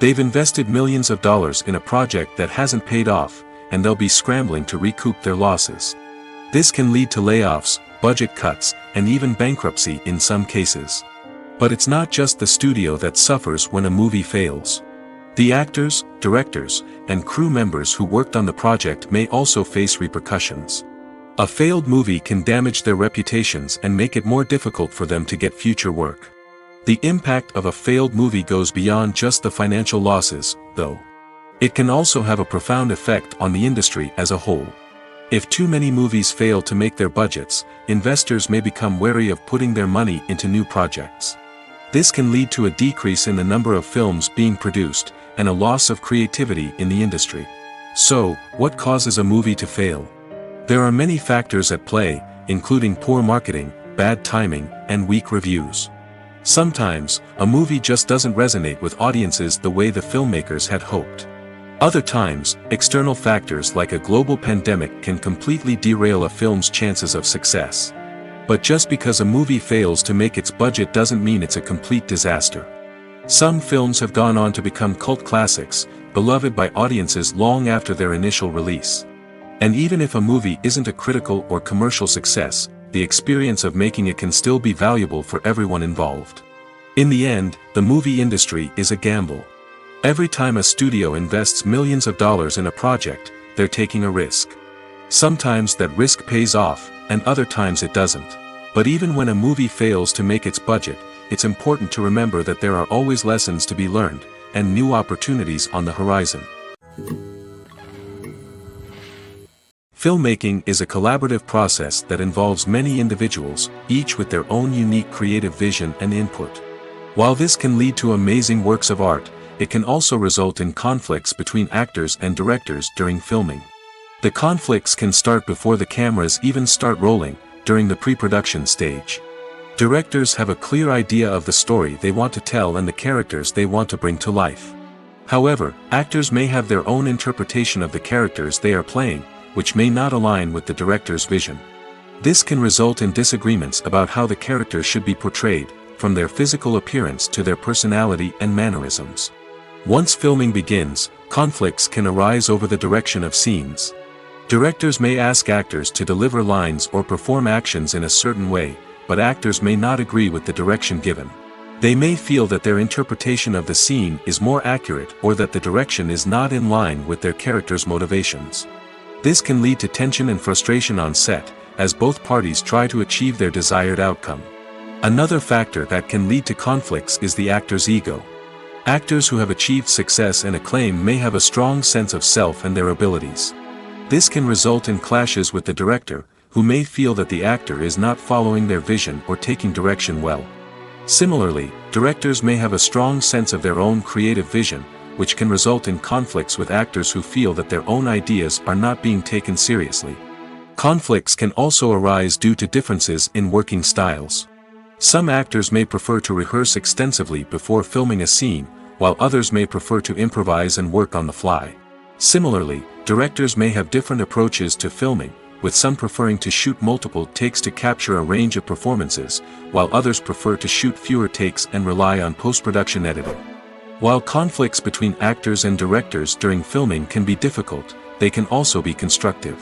S2: They've invested millions of dollars in a project that hasn't paid off, and they'll be scrambling to recoup their losses. This can lead to layoffs, budget cuts, and even bankruptcy in some cases. But it's not just the studio that suffers when a movie fails. The actors, directors, and crew members who worked on the project may also face repercussions. A failed movie can damage their reputations and make it more difficult for them to get future work. The impact of a failed movie goes beyond just the financial losses, though. It can also have a profound effect on the industry as a whole. If too many movies fail to make their budgets, investors may become wary of putting their money into new projects. This can lead to a decrease in the number of films being produced, and a loss of creativity in the industry. So, what causes a movie to fail? There are many factors at play, including poor marketing, bad timing, and weak reviews. Sometimes, a movie just doesn't resonate with audiences the way the filmmakers had hoped. Other times, external factors like a global pandemic can completely derail a film's chances of success. But just because a movie fails to make its budget doesn't mean it's a complete disaster. Some films have gone on to become cult classics, beloved by audiences long after their initial release. And even if a movie isn't a critical or commercial success, the experience of making it can still be valuable for everyone involved. In the end, the movie industry is a gamble. Every time a studio invests millions of dollars in a project, they're taking a risk. Sometimes that risk pays off, and other times it doesn't. But even when a movie fails to make its budget, it's important to remember that there are always lessons to be learned, and new opportunities on the horizon. Filmmaking is a collaborative process that involves many individuals, each with their own unique creative vision and input. While this can lead to amazing works of art, it can also result in conflicts between actors and directors during filming. The conflicts can start before the cameras even start rolling, during the pre-production stage. Directors have a clear idea of the story they want to tell and the characters they want to bring to life. However, actors may have their own interpretation of the characters they are playing, which may not align with the director's vision. This can result in disagreements about how the characters should be portrayed, from their physical appearance to their personality and mannerisms. Once filming begins, conflicts can arise over the direction of scenes. Directors may ask actors to deliver lines or perform actions in a certain way, but actors may not agree with the direction given. They may feel that their interpretation of the scene is more accurate or that the direction is not in line with their character's motivations. This can lead to tension and frustration on set, as both parties try to achieve their desired outcome. Another factor that can lead to conflicts is the actor's ego. Actors who have achieved success and acclaim may have a strong sense of self and their abilities. This can result in clashes with the director, who may feel that the actor is not following their vision or taking direction well. Similarly, directors may have a strong sense of their own creative vision, which can result in conflicts with actors who feel that their own ideas are not being taken seriously. Conflicts can also arise due to differences in working styles. Some actors may prefer to rehearse extensively before filming a scene, while others may prefer to improvise and work on the fly. Similarly, directors may have different approaches to filming, with some preferring to shoot multiple takes to capture a range of performances, while others prefer to shoot fewer takes and rely on post-production editing. While conflicts between actors and directors during filming can be difficult, they can also be constructive.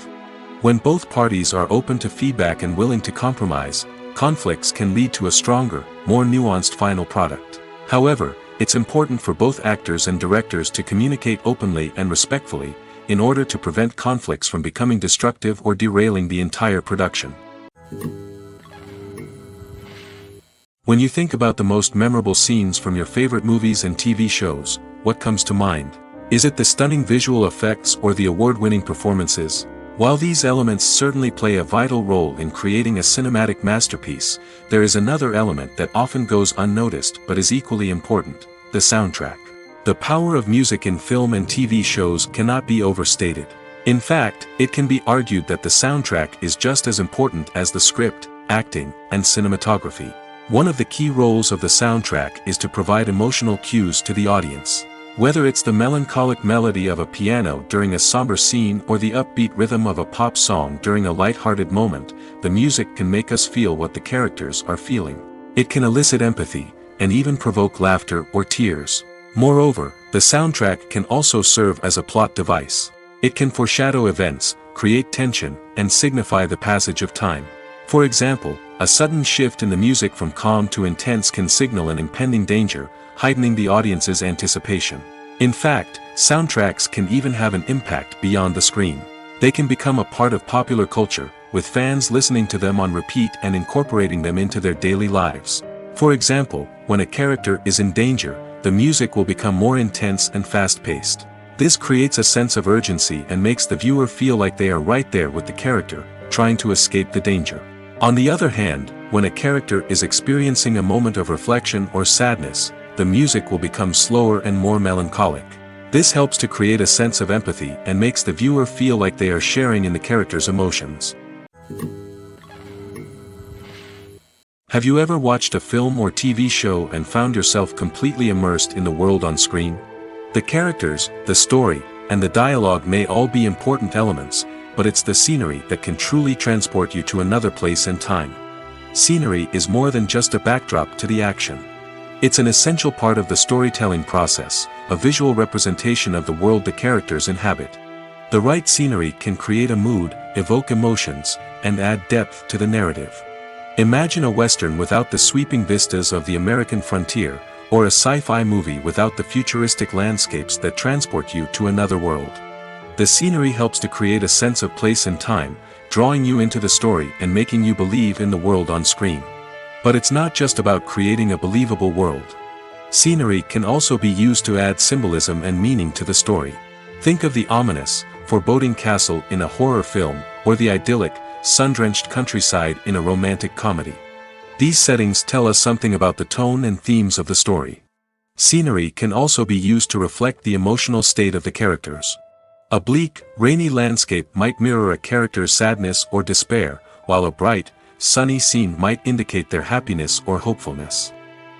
S2: When both parties are open to feedback and willing to compromise, conflicts can lead to a stronger, more nuanced final product. However, it's important for both actors and directors to communicate openly and respectfully, in order to prevent conflicts from becoming destructive or derailing the entire production. When you think about the most memorable scenes from your favorite movies and TV shows, what comes to mind? Is it the stunning visual effects or the award-winning performances? While these elements certainly play a vital role in creating a cinematic masterpiece, there is another element that often goes unnoticed but is equally important: the soundtrack. The power of music in film and TV shows cannot be overstated. In fact, it can be argued that the soundtrack is just as important as the script, acting, and cinematography. One of the key roles of the soundtrack is to provide emotional cues to the audience. Whether it's the melancholic melody of a piano during a somber scene or the upbeat rhythm of a pop song during a light-hearted moment, the music can make us feel what the characters are feeling. It can elicit empathy, and even provoke laughter or tears. Moreover, the soundtrack can also serve as a plot device. It can foreshadow events, create tension, and signify the passage of time. For example, a sudden shift in the music from calm to intense can signal an impending danger, heightening the audience's anticipation. In fact, soundtracks can even have an impact beyond the screen. They can become a part of popular culture, with fans listening to them on repeat and incorporating them into their daily lives. For example, when a character is in danger, the music will become more intense and fast-paced. This creates a sense of urgency and makes the viewer feel like they are right there with the character, trying to escape the danger. On the other hand, when a character is experiencing a moment of reflection or sadness, the music will become slower and more melancholic. This helps to create a sense of empathy and makes the viewer feel like they are sharing in the character's emotions. Have you ever watched a film or TV show and found yourself completely immersed in the world on screen? The characters, the story, and the dialogue may all be important elements, but it's the scenery that can truly transport you to another place and time. Scenery is more than just a backdrop to the action. It's an essential part of the storytelling process, a visual representation of the world the characters inhabit. The right scenery can create a mood, evoke emotions, and add depth to the narrative. Imagine a Western without the sweeping vistas of the American frontier, or a sci-fi movie without the futuristic landscapes that transport you to another world. The scenery helps to create a sense of place and time, drawing you into the story and making you believe in the world on screen. But it's not just about creating a believable world. Scenery can also be used to add symbolism and meaning to the story. Think of the ominous, foreboding castle in a horror film, or the idyllic, sun-drenched countryside in a romantic comedy. These settings tell us something about the tone and themes of the story. Scenery can also be used to reflect the emotional state of the characters. A bleak, rainy landscape might mirror a character's sadness or despair, while a bright, sunny scene might indicate their happiness or hopefulness.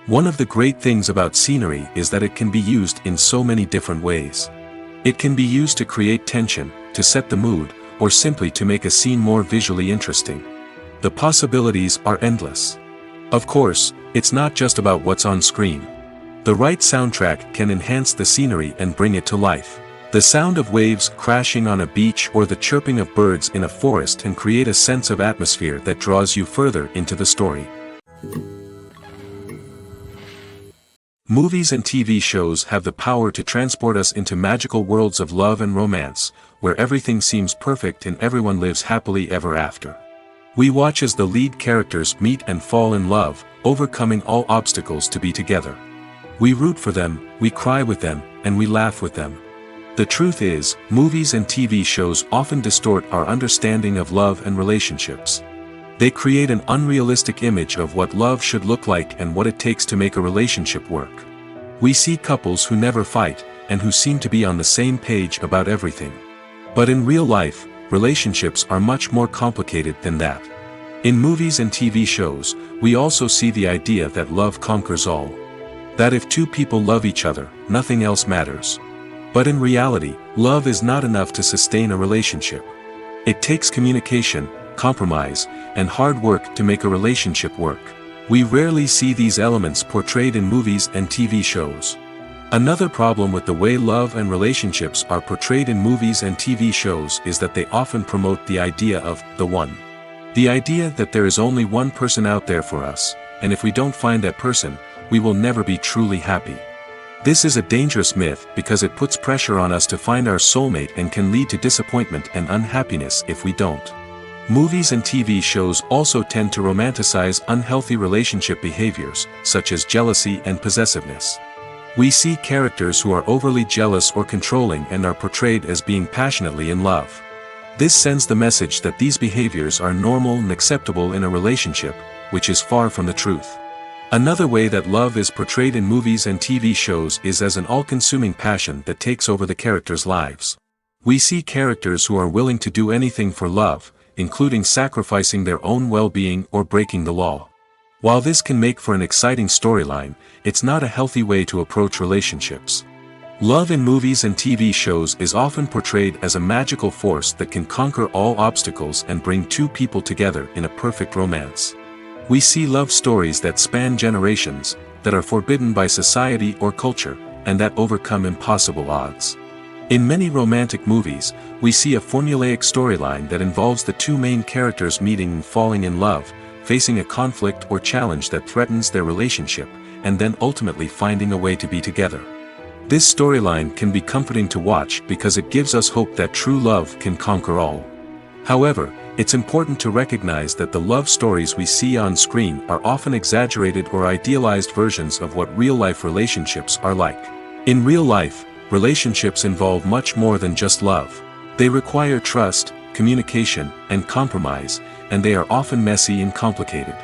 S2: One of the great things about scenery is that it can be used in so many different ways. It can be used to create tension, to set the mood, or simply to make a scene more visually interesting. The possibilities are endless. Of course, it's not just about what's on screen. The right soundtrack can enhance the scenery and bring it to life. The sound of waves crashing on a beach or the chirping of birds in a forest can create a sense of atmosphere that draws you further into the story. Movies and TV shows have the power to transport us into magical worlds of love and romance, where everything seems perfect and everyone lives happily ever after. We watch as the lead characters meet and fall in love, overcoming all obstacles to be together. We root for them, we cry with them, and we laugh with them. The truth is, movies and TV shows often distort our understanding of love and relationships. They create an unrealistic image of what love should look like and what it takes to make a relationship work. We see couples who never fight, and who seem to be on the same page about everything. But in real life, relationships are much more complicated than that. In movies and TV shows, we also see the idea that love conquers all. That if two people love each other, nothing else matters. But in reality, love is not enough to sustain a relationship. It takes communication, compromise, and hard work to make a relationship work. We rarely see these elements portrayed in movies and TV shows. Another problem with the way love and relationships are portrayed in movies and TV shows is that they often promote the idea of the one. The idea that there is only one person out there for us, and if we don't find that person, we will never be truly happy. This is a dangerous myth because it puts pressure on us to find our soulmate and can lead to disappointment and unhappiness if we don't. Movies and TV shows also tend to romanticize unhealthy relationship behaviors, such as jealousy and possessiveness. We see characters who are overly jealous or controlling and are portrayed as being passionately in love. This sends the message that these behaviors are normal and acceptable in a relationship, which is far from the truth. Another way that love is portrayed in movies and TV shows is as an all-consuming passion that takes over the characters' lives. We see characters who are willing to do anything for love, including sacrificing their own well-being or breaking the law. While this can make for an exciting storyline, it's not a healthy way to approach relationships. Love in movies and TV shows is often portrayed as a magical force that can conquer all obstacles and bring two people together in a perfect romance. We see love stories that span generations, that are forbidden by society or culture, and that overcome impossible odds. In many romantic movies, we see a formulaic storyline that involves the two main characters meeting and falling in love, facing a conflict or challenge that threatens their relationship, and then ultimately finding a way to be together. This storyline can be comforting to watch because it gives us hope that true love can conquer all. However, it's important to recognize that the love stories we see on screen are often exaggerated or idealized versions of what real-life relationships are like. In real life, relationships involve much more than just love. They require trust, communication, and compromise, and they are often messy and complicated.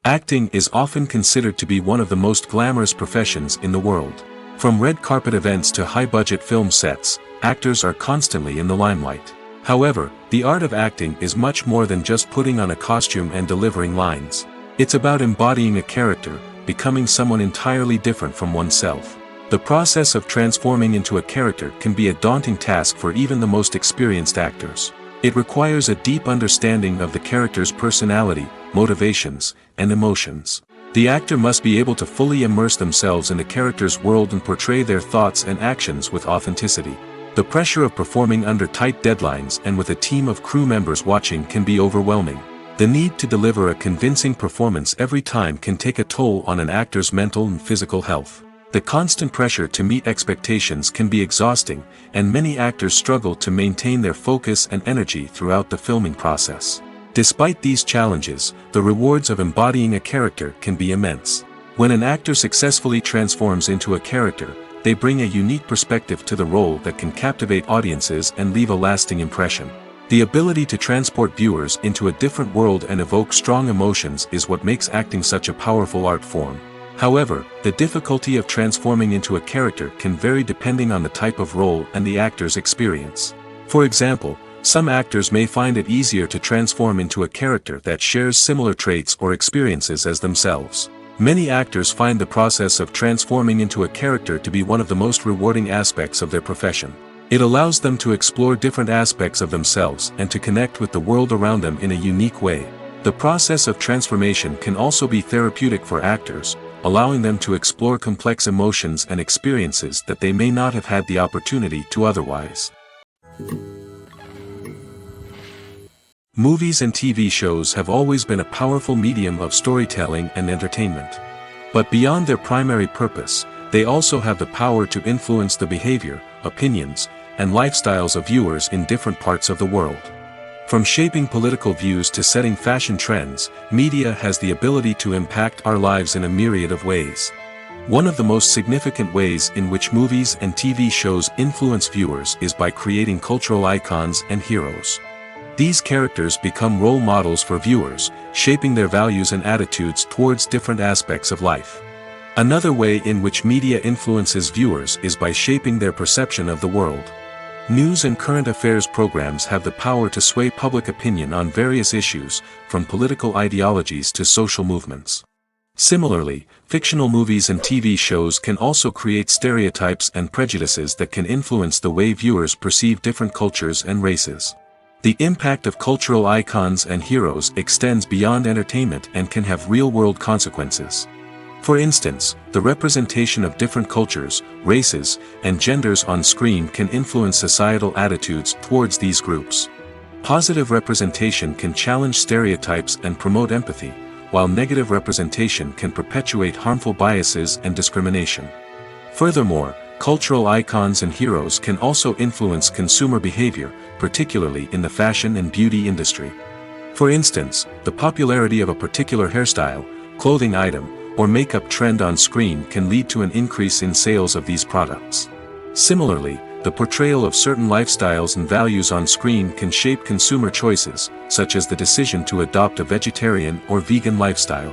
S2: Acting is often considered to be one of the most glamorous professions in the world. From red carpet events to high-budget film sets, actors are constantly in the limelight. However, the art of acting is much more than just putting on a costume and delivering lines. It's about embodying a character, becoming someone entirely different from oneself. The process of transforming into a character can be a daunting task for even the most experienced actors. It requires a deep understanding of the character's personality, motivations, and emotions. The actor must be able to fully immerse themselves in the character's world and portray their thoughts and actions with authenticity. The pressure of performing under tight deadlines and with a team of crew members watching can be overwhelming. The need to deliver a convincing performance every time can take a toll on an actor's mental and physical health. The constant pressure to meet expectations can be exhausting, and many actors struggle to maintain their focus and energy throughout the filming process. Despite these challenges, the rewards of embodying a character can be immense. When an actor successfully transforms into a character, they bring a unique perspective to the role that can captivate audiences and leave a lasting impression. The ability to transport viewers into a different world and evoke strong emotions is what makes acting such a powerful art form. However, the difficulty of transforming into a character can vary depending on the type of role and the actor's experience. For example, some actors may find it easier to transform into a character that shares similar traits or experiences as themselves. Many actors find the process of transforming into a character to be one of the most rewarding aspects of their profession. It allows them to explore different aspects of themselves and to connect with the world around them in a unique way. The process of transformation can also be therapeutic for actors, allowing them to explore complex emotions and experiences that they may not have had the opportunity to otherwise. Movies and TV shows have always been a powerful medium of storytelling and entertainment. But beyond their primary purpose, they also have the power to influence the behavior, opinions, and lifestyles of viewers in different parts of the world. From shaping political views to setting fashion trends, media has the ability to impact our lives in a myriad of ways. One of the most significant ways in which movies and TV shows influence viewers is by creating cultural icons and heroes. These characters become role models for viewers, shaping their values and attitudes towards different aspects of life. Another way in which media influences viewers is by shaping their perception of the world. News and current affairs programs have the power to sway public opinion on various issues, from political ideologies to social movements. Similarly, fictional movies and TV shows can also create stereotypes and prejudices that can influence the way viewers perceive different cultures and races. The impact of cultural icons and heroes extends beyond entertainment and can have real-world consequences. For instance, the representation of different cultures, races, and genders on screen can influence societal attitudes towards these groups. Positive representation can challenge stereotypes and promote empathy, while negative representation can perpetuate harmful biases and discrimination. Furthermore, cultural icons and heroes can also influence consumer behavior, particularly in the fashion and beauty industry. For instance, the popularity of a particular hairstyle, clothing item, or makeup trend on screen can lead to an increase in sales of these products. Similarly, the portrayal of certain lifestyles and values on screen can shape consumer choices, such as the decision to adopt a vegetarian or vegan lifestyle.